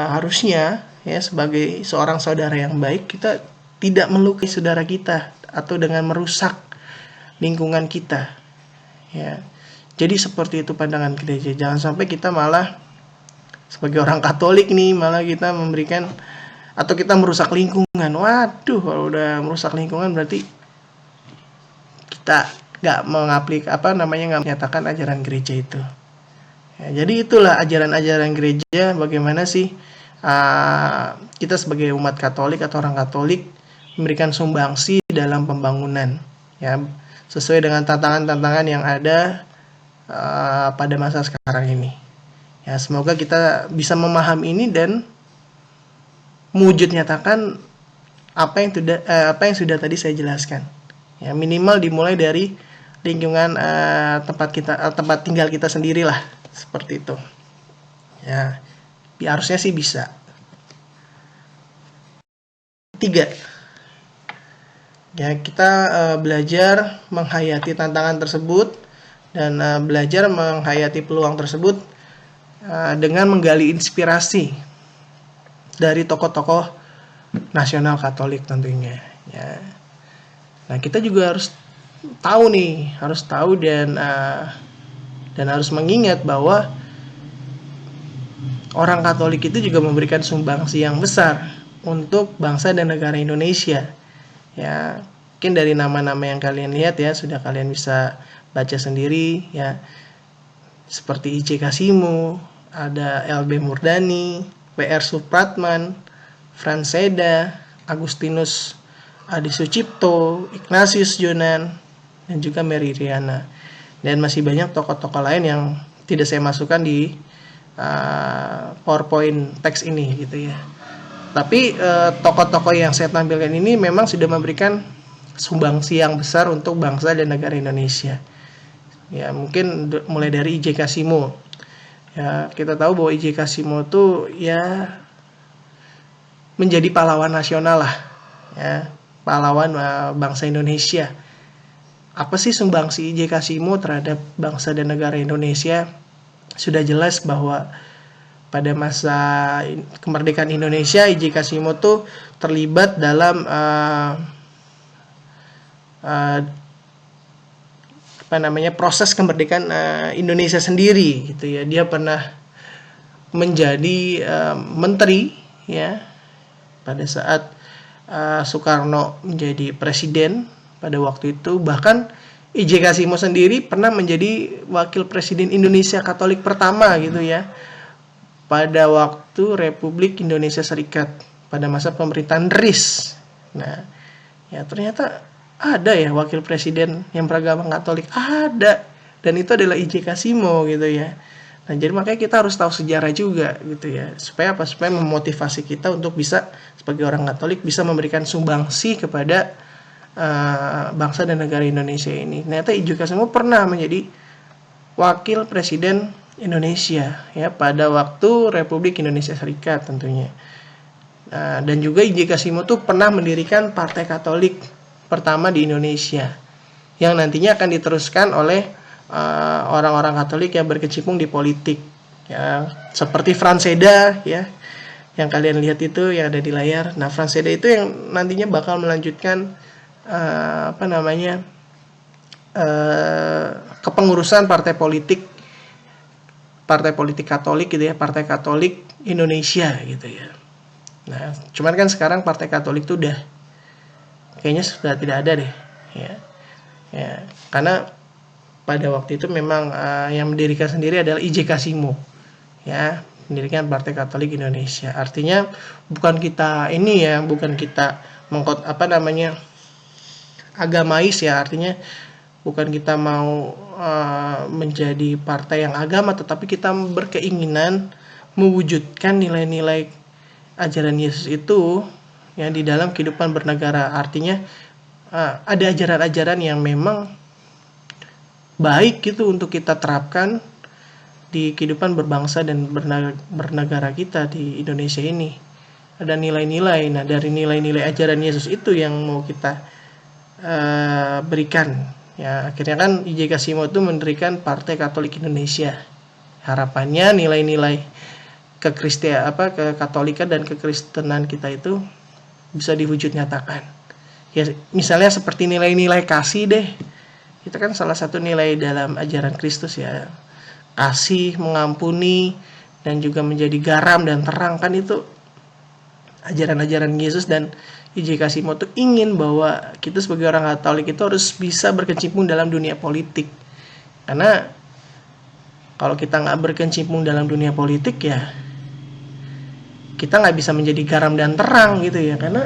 harusnya ya sebagai seorang saudara yang baik, kita tidak melukai saudara kita atau dengan merusak lingkungan kita, ya. Jadi seperti itu pandangan gereja. Jangan sampai kita malah sebagai orang Katolik nih, malah kita memberikan atau kita merusak lingkungan. Waduh, kalau udah merusak lingkungan berarti kita nggak menyatakan ajaran gereja itu. Ya, jadi itulah ajaran-ajaran gereja, bagaimana sih kita sebagai umat Katolik atau orang Katolik memberikan sumbangsi dalam pembangunan, ya, sesuai dengan tantangan-tantangan yang ada pada masa sekarang ini. Ya, semoga kita bisa memahami ini dan mewujud nyatakan apa yang sudah tadi saya jelaskan. Ya, minimal dimulai dari lingkungan tempat tinggal kita sendirilah, seperti itu. Ya, harusnya sih bisa. 3. Ya, kita belajar menghayati tantangan tersebut dan belajar menghayati peluang tersebut dengan menggali inspirasi dari tokoh-tokoh nasional Katolik tentunya. Ya. Nah, kita juga harus tahu nih, harus tahu dan harus mengingat bahwa orang Katolik itu juga memberikan sumbangsi yang besar untuk bangsa dan negara Indonesia. Ya, mungkin dari nama-nama yang kalian lihat ya, sudah kalian bisa baca sendiri ya. Seperti I.C. Kasimo, ada L.B. Murdani, W.R. Supratman, Frans Seda, Agustinus Adi Sucipto, Ignatius Jonan, dan juga Mary Riana. Dan masih banyak tokoh-tokoh lain yang tidak saya masukkan di PowerPoint teks ini gitu ya. Tapi tokoh-tokoh yang saya tampilkan ini memang sudah memberikan sumbangsi yang besar untuk bangsa dan negara Indonesia. Ya, mungkin mulai dari I.J. Kasimo. Ya, kita tahu bahwa I.J. Kasimo itu ya menjadi pahlawan nasional lah. Ya, pahlawan bangsa Indonesia. Apa sih sumbangsi I.J. Kasimo terhadap bangsa dan negara Indonesia? Sudah jelas bahwa pada masa kemerdekaan Indonesia, I.J. Kasimo tuh terlibat dalam proses kemerdekaan Indonesia sendiri gitu ya. Dia pernah menjadi menteri ya pada saat Soekarno menjadi presiden pada waktu itu. Bahkan I.J. Kasimo sendiri pernah menjadi wakil presiden Indonesia Katolik pertama gitu ya, pada waktu Republik Indonesia Serikat pada masa pemerintahan RIS. Nah, ya ternyata ada ya wakil presiden yang beragama Katolik, ada, dan itu adalah I.J. Kasimo gitu ya. Nah, jadi makanya kita harus tahu sejarah juga gitu ya, supaya apa? Supaya memotivasi kita untuk bisa sebagai orang Katolik bisa memberikan sumbangsi kepada bangsa dan negara Indonesia ini. Ternyata I.J. Kasimo pernah menjadi wakil presiden Indonesia ya pada waktu Republik Indonesia Serikat tentunya. Dan juga I.J. Kasimo tuh pernah mendirikan Partai Katolik pertama di Indonesia yang nantinya akan diteruskan oleh orang-orang Katolik yang berkecimpung di politik ya, seperti Frans Seda ya, yang kalian lihat itu yang ada di layar. Nah, Frans Seda itu yang nantinya bakal melanjutkan kepengurusan partai politik Katolik gitu ya, Partai Katolik Indonesia gitu ya. Nah, cuman kan sekarang Partai Katolik itu udah kayaknya sudah tidak ada deh ya. Ya, karena pada waktu itu memang yang mendirikan sendiri adalah I.J. Kasimo ya, mendirikan Partai Katolik Indonesia. Artinya bukan kita agamais ya, artinya bukan kita mau menjadi partai yang agama, tetapi kita berkeinginan mewujudkan nilai-nilai ajaran Yesus itu yang di dalam kehidupan bernegara. Artinya ada ajaran-ajaran yang memang baik gitu untuk kita terapkan di kehidupan berbangsa dan bernegara kita di Indonesia ini. Ada nilai-nilai. Nah, dari nilai-nilai ajaran Yesus itu yang mau kita berikan ya. Akhirnya kan I.J. Kasimo itu mendirikan Partai Katolik Indonesia. Harapannya nilai-nilai kekatolikan dan kekristenan kita itu bisa diwujud nyatakan ya, misalnya seperti nilai-nilai kasih deh. Itu kan salah satu nilai dalam ajaran Kristus ya, kasih, mengampuni, dan juga menjadi garam dan terang. Kan itu ajaran-ajaran Yesus. Dan I.J. Kasimo tuh ingin bahwa kita sebagai orang Katolik itu harus bisa berkecimpung dalam dunia politik. Karena kalau kita nggak berkecimpung dalam dunia politik ya, kita nggak bisa menjadi garam dan terang gitu ya. Karena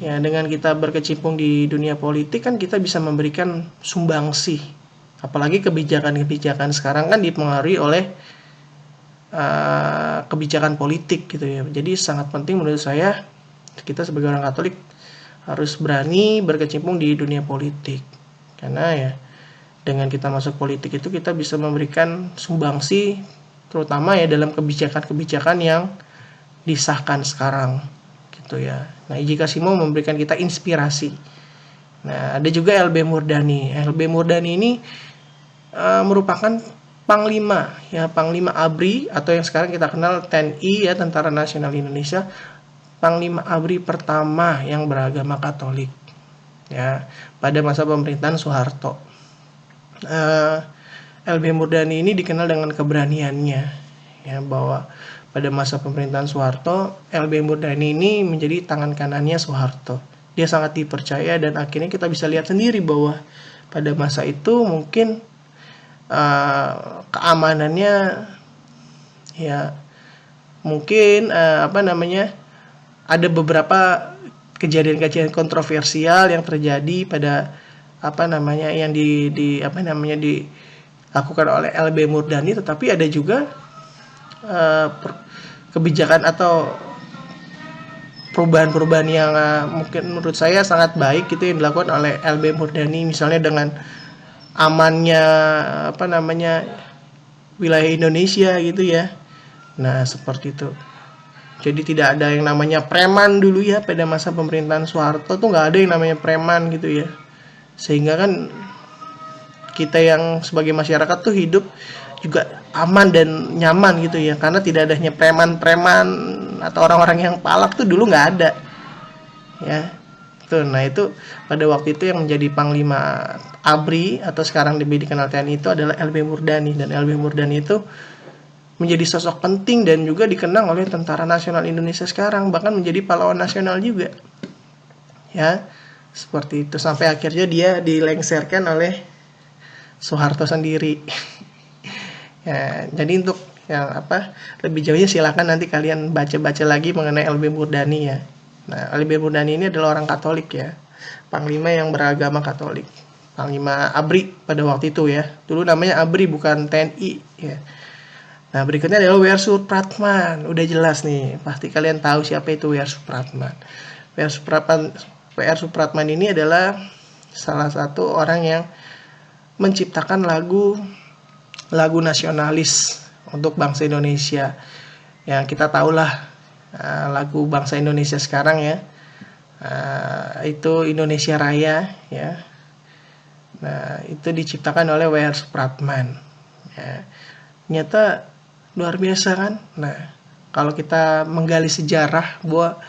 ya dengan kita berkecimpung di dunia politik kan kita bisa memberikan sumbangsi. Apalagi kebijakan-kebijakan sekarang kan dipengaruhi oleh kebijakan politik gitu ya. Jadi sangat penting menurut saya kita sebagai orang Katolik harus berani berkecimpung di dunia politik. Karena ya dengan kita masuk politik itu kita bisa memberikan sumbangsi, terutama ya dalam kebijakan-kebijakan yang disahkan sekarang gitu ya. Nah, Iji Kasimo memberikan kita inspirasi. Nah, ada juga LB Murdani. LB Murdani ini merupakan Panglima, ya, Panglima ABRI atau yang sekarang kita kenal TNI, ya, Tentara Nasional Indonesia, Panglima ABRI pertama yang beragama Katolik, ya, pada masa pemerintahan Soeharto. LB Murdani ini dikenal dengan keberaniannya, ya, bahwa pada masa pemerintahan Soeharto, LB Murdani ini menjadi tangan kanannya Soeharto. Dia sangat dipercaya dan akhirnya kita bisa lihat sendiri bahwa pada masa itu mungkin keamanannya, ya, mungkin ada beberapa kejadian-kejadian kontroversial yang terjadi pada yang dilakukan oleh LB Murdani, tetapi ada juga kebijakan atau perubahan-perubahan yang mungkin menurut saya sangat baik gitu yang dilakukan oleh LB Murdani, misalnya dengan amannya wilayah Indonesia gitu ya. Nah, seperti itu. Jadi tidak ada yang namanya preman dulu ya, pada masa pemerintahan Soeharto tuh nggak ada yang namanya preman gitu ya. Sehingga kan kita yang sebagai masyarakat tuh hidup juga aman dan nyaman gitu ya, karena tidak adanya preman-preman atau orang-orang yang palak tuh dulu nggak ada ya. Nah, itu pada waktu itu yang menjadi Panglima ABRI atau sekarang lebih dikenal TNI itu adalah LB Murdani, dan LB Murdani itu menjadi sosok penting dan juga dikenang oleh Tentara Nasional Indonesia sekarang, bahkan menjadi pahlawan nasional juga ya, seperti itu, sampai akhirnya dia dilengsarkan oleh Soeharto sendiri. Ya, jadi untuk yang lebih jauhnya silakan nanti kalian baca-baca lagi mengenai LB Murdani ya. Nah, LB Murdani ini adalah orang Katolik ya, Panglima yang beragama Katolik, Panglima ABRI pada waktu itu ya. Dulu namanya ABRI bukan TNI ya. Nah, berikutnya adalah W.R. Supratman. Udah jelas nih, pasti kalian tahu siapa itu W.R. Supratman. W.R. Supratman ini adalah salah satu orang yang menciptakan lagu nasionalis untuk bangsa Indonesia. Yang kita tahulah lagu bangsa Indonesia sekarang ya, itu Indonesia Raya ya. Nah, itu diciptakan oleh W.R. Supratman ya. Ternyata luar biasa kan. Nah, kalau kita menggali sejarah bahwa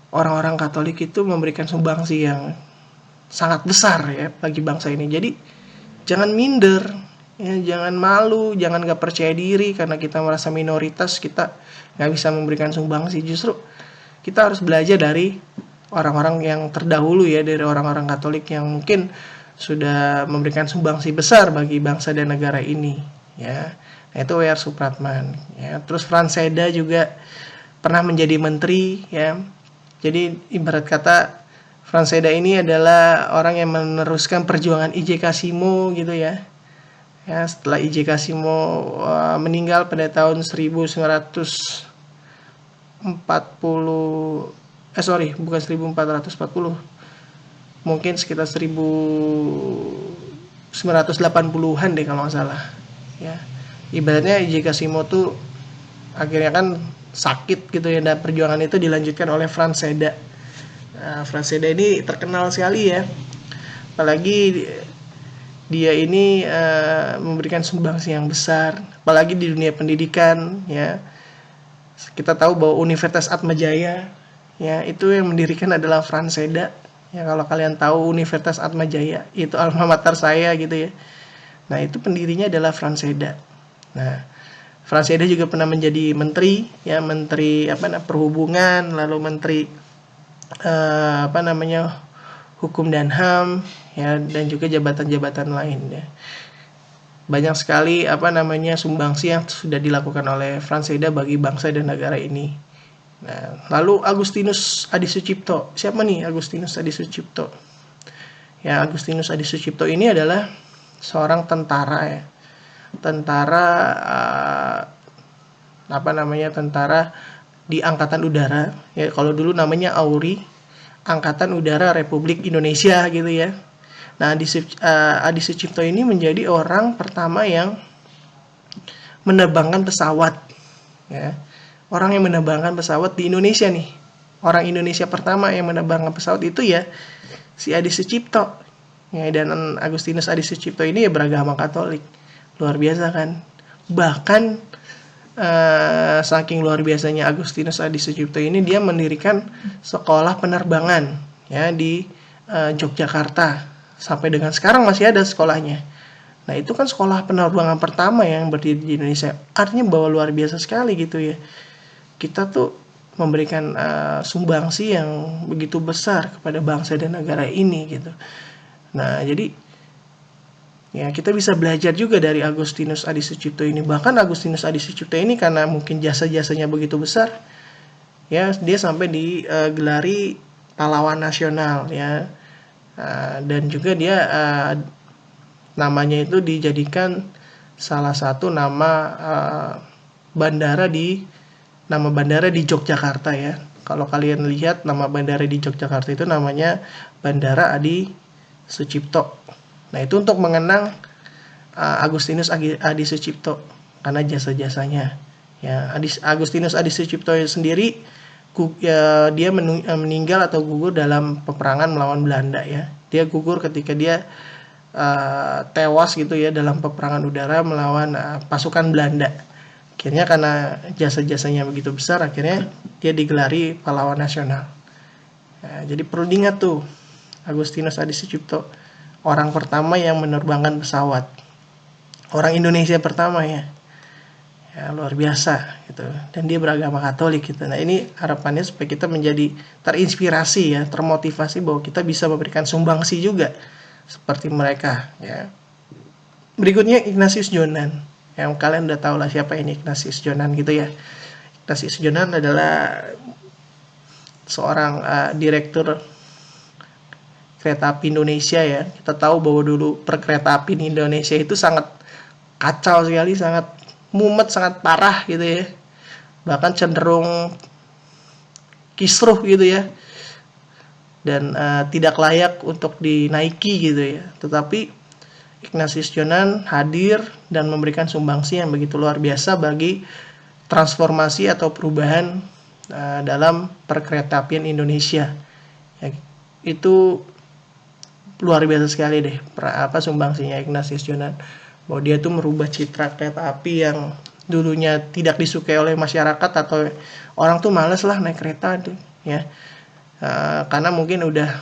orang-orang Katolik itu memberikan sumbangsi yang sangat besar ya bagi bangsa ini. Jadi jangan minder ya, jangan malu, jangan gak percaya diri karena kita merasa minoritas, kita gak bisa memberikan sumbangsi. Justru kita harus belajar dari orang-orang yang terdahulu ya, dari orang-orang Katolik yang mungkin sudah memberikan sumbangsi besar bagi bangsa dan negara ini ya. Nah, itu W.R. Supratman ya. Terus Frans Seda juga pernah menjadi menteri ya. Jadi ibarat kata Frans Seda ini adalah orang yang meneruskan perjuangan I.J. Kasimo gitu ya. Ya, setelah I.J. Kasimo meninggal pada tahun 1940, mungkin sekitar 1980-an deh kalau nggak salah ya. Ibaratnya I.J. Kasimo tuh akhirnya kan sakit gitu ya, dan perjuangan itu dilanjutkan oleh Frans Seda. Nah, Frans Seda ini terkenal sekali ya, apalagi dia ini memberikan sumbangsi yang besar, apalagi di dunia pendidikan ya. Kita tahu bahwa Universitas Atmajaya ya, itu yang mendirikan adalah Frans Seda ya. Kalau kalian tahu Universitas Atmajaya, itu alma mater saya gitu ya. Nah, itu pendirinya adalah Frans Seda. Nah, Frans Seda juga pernah menjadi menteri ya, menteri perhubungan, lalu menteri hukum dan HAM ya, dan juga jabatan-jabatan lain ya. Banyak sekali sumbangsi yang sudah dilakukan oleh Frans Seda bagi bangsa dan negara ini. Nah, lalu Agustinus Adi Sucipto. Siapa nih Agustinus Adi Sucipto? Ya, Agustinus Adi Sucipto ini adalah seorang tentara ya. Tentara tentara di Angkatan Udara ya. Kalau dulu namanya AURI, Angkatan Udara Republik Indonesia gitu ya. Nah, Adi Sucipto ini menjadi orang pertama yang menerbangkan pesawat ya. Orang yang menerbangkan pesawat di Indonesia nih. orang Indonesia pertama yang menerbangkan pesawat itu ya si Adi Sucipto. Ya, dan Agustinus Adi Sucipto ini ya beragama Katolik. Luar biasa kan? Bahkan saking luar biasanya Agustinus Adi Sucipto ini, dia mendirikan sekolah penerbangan ya di Yogyakarta. Sampai dengan sekarang masih ada sekolahnya. Nah, itu kan sekolah penerbangan pertama yang berdiri di Indonesia. Artinya bahwa luar biasa sekali gitu ya. Kita tuh memberikan sumbangsi yang begitu besar kepada bangsa dan negara ini gitu. Nah, jadi ya kita bisa belajar juga dari Agustinus Adi Sucipto ini. Bahkan Agustinus Adi Sucipto ini karena mungkin jasa-jasanya begitu besar, ya dia sampai digelari pahlawan nasional ya. Dan juga dia namanya itu dijadikan salah satu nama bandara di Yogyakarta ya. Kalau kalian lihat nama bandara di Yogyakarta itu namanya Bandara Adi Sucipto. Nah, itu untuk mengenang Agustinus Adi Sucipto karena jasa-jasanya. Ya, Agustinus Adi Sucipto sendiri dia meninggal atau gugur dalam peperangan melawan Belanda ya. Dia gugur ketika dia tewas gitu ya dalam peperangan udara melawan pasukan Belanda. Akhirnya karena jasa-jasanya begitu besar, akhirnya dia digelari pahlawan nasional. Nah, jadi perlu diingat tuh, Agustinus Adi Sucipto orang pertama yang menerbangkan pesawat, orang Indonesia pertama ya. Ya, luar biasa gitu. Dan dia beragama Katolik gitu. Nah, ini harapannya supaya kita menjadi terinspirasi ya, termotivasi bahwa kita bisa memberikan sumbangsi juga seperti mereka ya. Berikutnya Ignatius Jonan. Yang kalian udah tahu lah siapa ini Ignatius Jonan gitu ya. Ignatius Jonan adalah seorang direktur kereta api Indonesia ya. Kita tahu bahwa dulu perkereta api di Indonesia itu sangat kacau sekali, sangat mumet, sangat parah gitu ya. Bahkan cenderung kisruh gitu ya. Dan tidak layak untuk dinaiki gitu ya. Tetapi Ignatius Jonan hadir dan memberikan sumbangsi yang begitu luar biasa bagi transformasi atau perubahan dalam perkeretaapian Indonesia. Ya, itu luar biasa sekali deh sumbangsinya Ignatius Jonan. Bahwa dia tuh merubah citra kereta api yang dulunya tidak disukai oleh masyarakat atau orang tuh males lah naik kereta tuh ya. Karena mungkin udah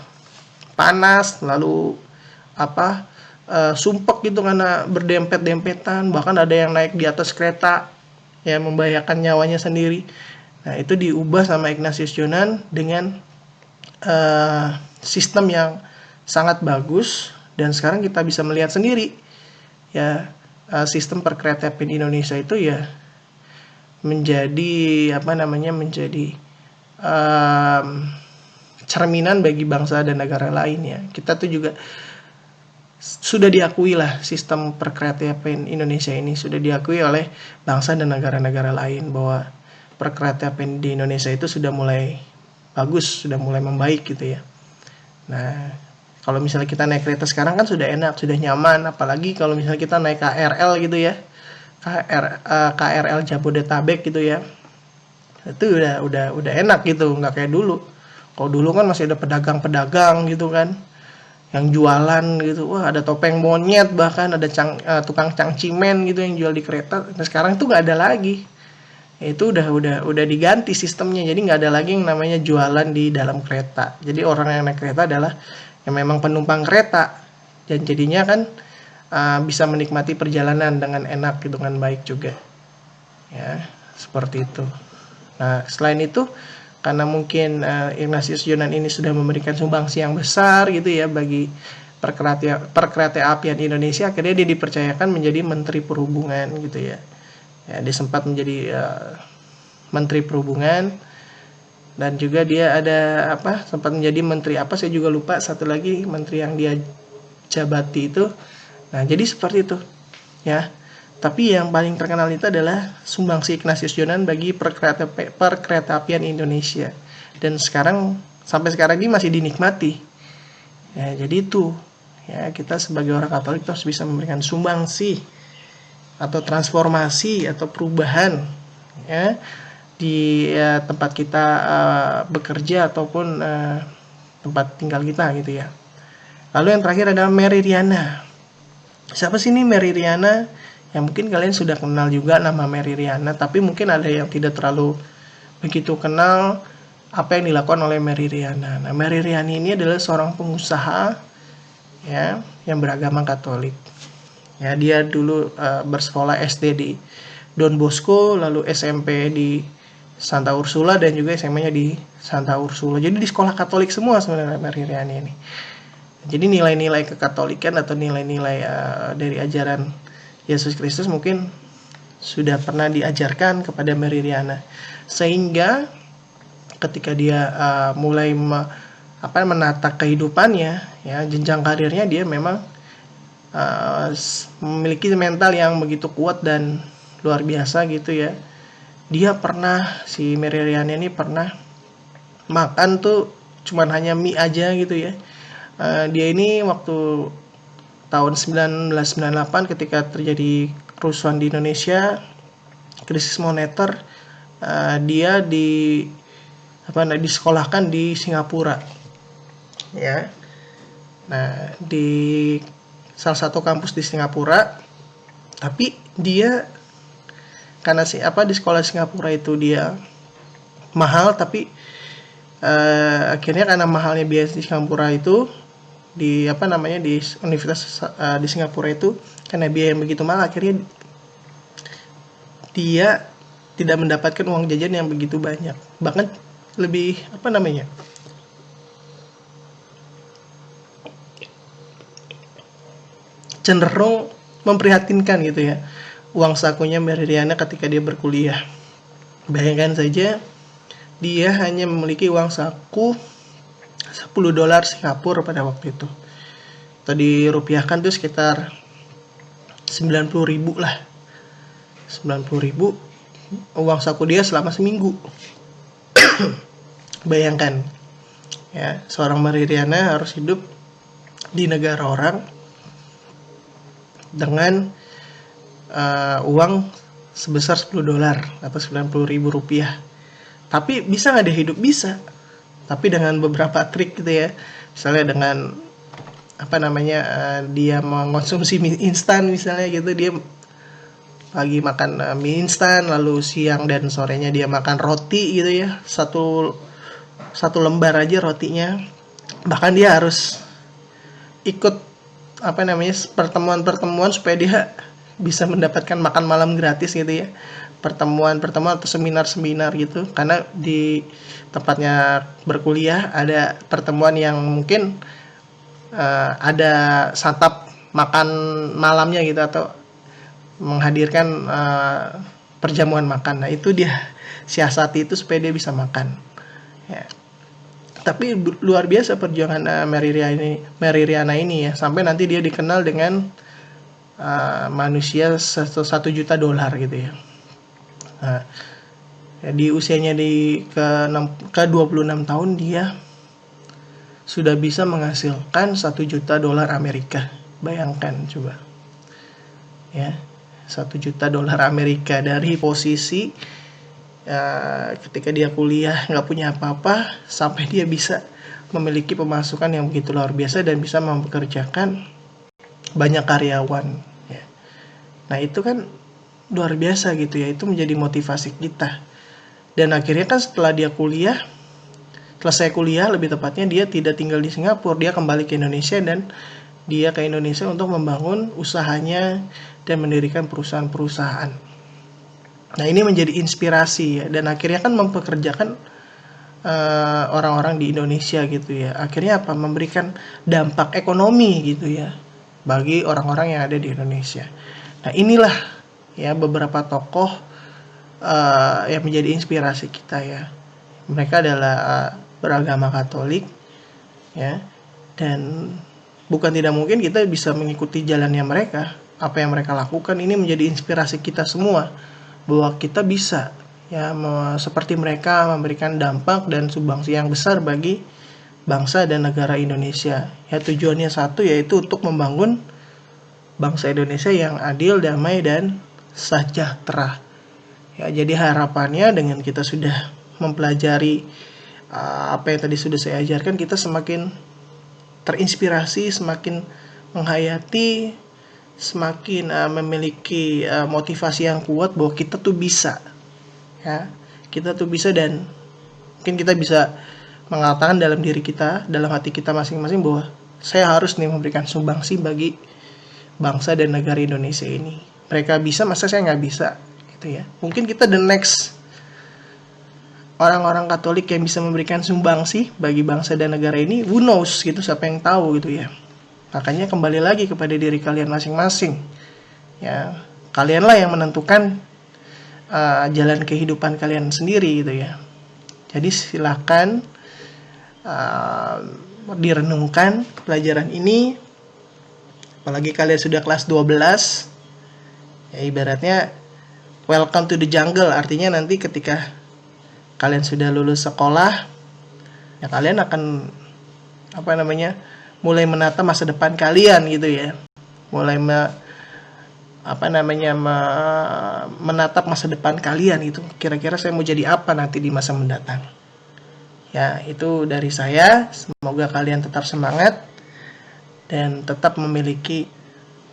panas lalu sumpek gitu karena berdempet-dempetan, bahkan ada yang naik di atas kereta ya membahayakan nyawanya sendiri. Nah, itu diubah sama Ignatius Jonan dengan sistem yang sangat bagus, dan sekarang kita bisa melihat sendiri ya sistem perkeretaapian di Indonesia itu ya menjadi cerminan bagi bangsa dan negara lain ya. Kita tuh juga sudah diakui lah, sistem perkeretaapian Indonesia ini sudah diakui oleh bangsa dan negara-negara lain bahwa perkeretaapian di Indonesia itu sudah mulai bagus, sudah mulai membaik gitu ya. Nah, kalau misalnya kita naik kereta sekarang kan sudah enak, sudah nyaman, apalagi kalau misalnya kita naik KRL gitu ya. KRL Jabodetabek gitu ya. Itu udah enak gitu, nggak kayak dulu. Kalau dulu kan masih ada pedagang-pedagang gitu kan, yang jualan gitu. Wah, ada topeng monyet, bahkan ada tukang cangcimen gitu yang jual di kereta. Nah, sekarang itu nggak ada lagi. Itu udah diganti sistemnya. Jadi nggak ada lagi yang namanya jualan di dalam kereta. Jadi orang yang naik kereta adalah yang memang penumpang kereta, dan jadinya kan bisa menikmati perjalanan dengan enak gitu, dengan baik juga ya, seperti itu. Nah, selain itu karena mungkin Ignatius Jonan ini sudah memberikan sumbangsi yang besar gitu ya bagi perkeretaapian Indonesia, akhirnya dia dipercayakan menjadi Menteri Perhubungan gitu ya. Ya, dia sempat menjadi Menteri Perhubungan, dan juga dia ada sempat menjadi menteri saya juga lupa, satu lagi menteri yang dia jabati itu. Nah, jadi seperti itu ya. Tapi yang paling terkenal itu adalah sumbangsi Ignatius Jonan bagi perkeretaapian Indonesia, dan sampai sekarang ini masih dinikmati ya. Jadi itu ya, kita sebagai orang Katolik harus bisa memberikan sumbangsi atau transformasi atau perubahan ya di tempat kita bekerja ataupun tempat tinggal kita gitu ya. Lalu yang terakhir adalah Mary Riana. Siapa sih ini Mary Riana? Ya mungkin kalian sudah kenal juga nama Mary Riana, tapi mungkin ada yang tidak terlalu begitu kenal apa yang dilakukan oleh Mary Riana. Nah, Mary Riana ini adalah seorang pengusaha ya yang beragama Katolik. Ya, dia dulu bersekolah SD di Don Bosco, lalu SMP di Santa Ursula, dan juga SMA-nya di Santa Ursula. Jadi di sekolah Katolik semua sebenarnya Mary Riana ini. Jadi nilai-nilai kekatolikan atau nilai-nilai dari ajaran Yesus Kristus mungkin sudah pernah diajarkan kepada Mary Riana. Sehingga ketika dia mulai menata kehidupannya, ya jenjang karirnya, dia memang memiliki mental yang begitu kuat dan luar biasa gitu ya. Dia pernah, si Mary Riana ini pernah makan tuh cuman hanya mie aja gitu ya. Dia ini waktu tahun 1998 ketika terjadi kerusuhan di Indonesia, krisis moneter, dia disekolahkan di Singapura. Ya. Nah, di salah satu kampus di Singapura, tapi dia karena di sekolah Singapura itu dia mahal, tapi akhirnya karena mahalnya biaya di Singapura itu di di universitas di Singapura itu, karena biaya yang begitu mahal, akhirnya dia tidak mendapatkan uang jajan yang begitu banyak, bahkan lebih cenderung memprihatinkan gitu ya uang sakunya Mary Riana ketika dia berkuliah. Bayangkan saja, dia hanya memiliki uang saku $10 Singapura pada waktu itu. Atau dirupiahkan tuh sekitar 90.000 lah. 90.000 uang saku dia selama seminggu. Bayangkan ya, seorang Mary Riana harus hidup di negara orang dengan uang sebesar $10 atau 90.000 rupiah. Tapi bisa nggak dia hidup? Bisa. Tapi dengan beberapa trik gitu ya. Misalnya dengan dia mengonsumsi mie instan misalnya gitu, dia pagi makan mie instan, lalu siang dan sorenya dia makan roti gitu ya, satu lembar aja rotinya. Bahkan dia harus ikut pertemuan supaya dia bisa mendapatkan makan malam gratis gitu ya, pertemuan atau seminar gitu, karena di tempatnya berkuliah ada pertemuan yang mungkin ada santap makan malamnya gitu, atau menghadirkan perjamuan makan. Nah, itu dia siasati itu supaya dia bisa makan ya. Tapi luar biasa perjuangan Mary Riana ini ya, sampai nanti dia dikenal dengan manusia $1 juta gitu ya. Nah, di usianya ke 26 tahun dia sudah bisa menghasilkan $1 juta Amerika. Bayangkan coba ya, $1 juta Amerika dari posisi ketika dia kuliah nggak punya apa-apa, sampai dia bisa memiliki pemasukan yang begitu luar biasa dan bisa mempekerjakan banyak karyawan ya. Nah, itu kan luar biasa gitu ya, itu menjadi motivasi kita. Dan akhirnya kan setelah selesai kuliah lebih tepatnya, dia tidak tinggal di Singapura, dia kembali ke Indonesia, dan dia ke Indonesia untuk membangun usahanya dan mendirikan perusahaan-perusahaan. Nah, ini menjadi inspirasi ya, dan akhirnya kan mempekerjakan orang-orang di Indonesia gitu ya. Akhirnya memberikan dampak ekonomi gitu ya bagi orang-orang yang ada di Indonesia. Nah, inilah ya beberapa tokoh yang menjadi inspirasi kita ya. Mereka adalah beragama Katolik ya, dan bukan tidak mungkin kita bisa mengikuti jalannya mereka. Apa yang mereka lakukan ini menjadi inspirasi kita semua, bahwa kita bisa ya seperti mereka memberikan dampak dan sumbangsi yang besar bagi bangsa dan negara Indonesia. Ya, tujuannya satu, yaitu untuk membangun bangsa Indonesia yang adil, damai, dan sejahtera. Ya, jadi harapannya dengan kita sudah mempelajari apa yang tadi sudah saya ajarkan, kita semakin terinspirasi, semakin menghayati, semakin memiliki motivasi yang kuat bahwa kita tuh bisa, ya, kita tuh bisa, dan mungkin kita bisa mengatakan dalam diri kita, dalam hati kita masing-masing bahwa saya harus nih memberikan sumbangsi bagi bangsa dan negara Indonesia ini. Mereka bisa, masa saya nggak bisa, gitu ya. Mungkin kita the next orang-orang Katolik yang bisa memberikan sumbangsi bagi bangsa dan negara ini, who knows gitu, siapa yang tahu gitu ya. Makanya kembali lagi kepada diri kalian masing-masing. Ya, kalianlah yang menentukan jalan kehidupan kalian sendiri gitu ya. Jadi silakan direnungkan pelajaran ini. Apalagi kalian sudah kelas 12. Ya, ibaratnya welcome to the jungle, artinya nanti ketika kalian sudah lulus sekolah, ya kalian akan mulai menata masa depan kalian gitu ya. Mulai menatap masa depan kalian gitu. Kira-kira saya mau jadi apa nanti di masa mendatang. Ya, itu dari saya. Semoga kalian tetap semangat dan tetap memiliki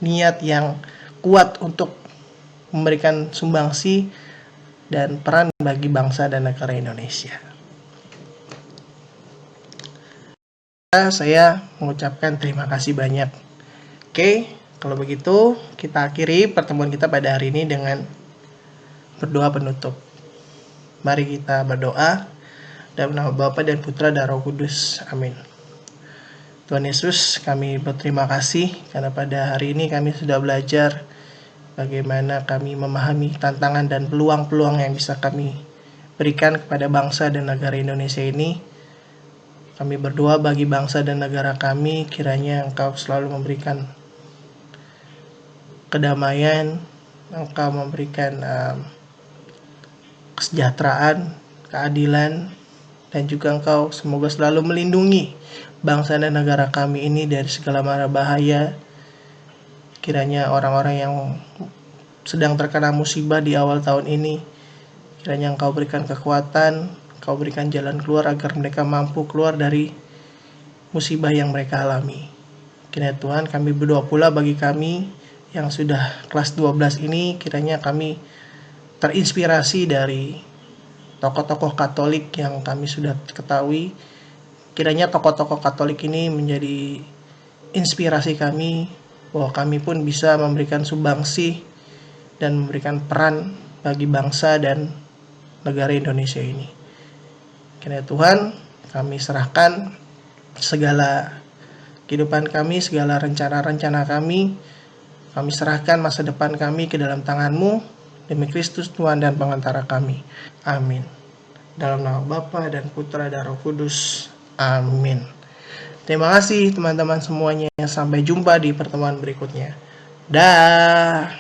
niat yang kuat untuk memberikan sumbangsi dan peran bagi bangsa dan negara Indonesia. Saya mengucapkan terima kasih banyak. Oke, kalau begitu kita akhiri pertemuan kita pada hari ini dengan berdoa penutup. Mari kita berdoa dalam nama Bapa dan Putra dan Roh Kudus. Amin. Tuhan Yesus, kami berterima kasih karena pada hari ini kami sudah belajar bagaimana kami memahami tantangan dan peluang-peluang yang bisa kami berikan kepada bangsa dan negara Indonesia ini. Kami berdoa bagi bangsa dan negara kami, kiranya Engkau selalu memberikan kedamaian, Engkau memberikan kesejahteraan, keadilan, dan juga Engkau semoga selalu melindungi bangsa dan negara kami ini dari segala mara bahaya. Kiranya orang-orang yang sedang terkena musibah di awal tahun ini, kiranya Engkau berikan kekuatan, Engkau berikan jalan keluar agar mereka mampu keluar dari musibah yang mereka alami. Kiranya Tuhan, kami berdoa pula bagi kami yang sudah kelas 12 ini, kiranya kami terinspirasi dari tokoh-tokoh Katolik yang kami sudah ketahui. Kiranya tokoh-tokoh Katolik ini menjadi inspirasi kami, bahwa kami pun bisa memberikan sumbangsi dan memberikan peran bagi bangsa dan negara Indonesia ini. Kiranya Tuhan, kami serahkan segala kehidupan kami, segala rencana-rencana kami serahkan masa depan kami ke dalam tangan-Mu, demi Kristus Tuhan dan pengantara kami. Amin. Dalam nama Bapa dan Putra dan Roh Kudus. Amin. Terima kasih teman-teman semuanya. Sampai jumpa di pertemuan berikutnya. Dah.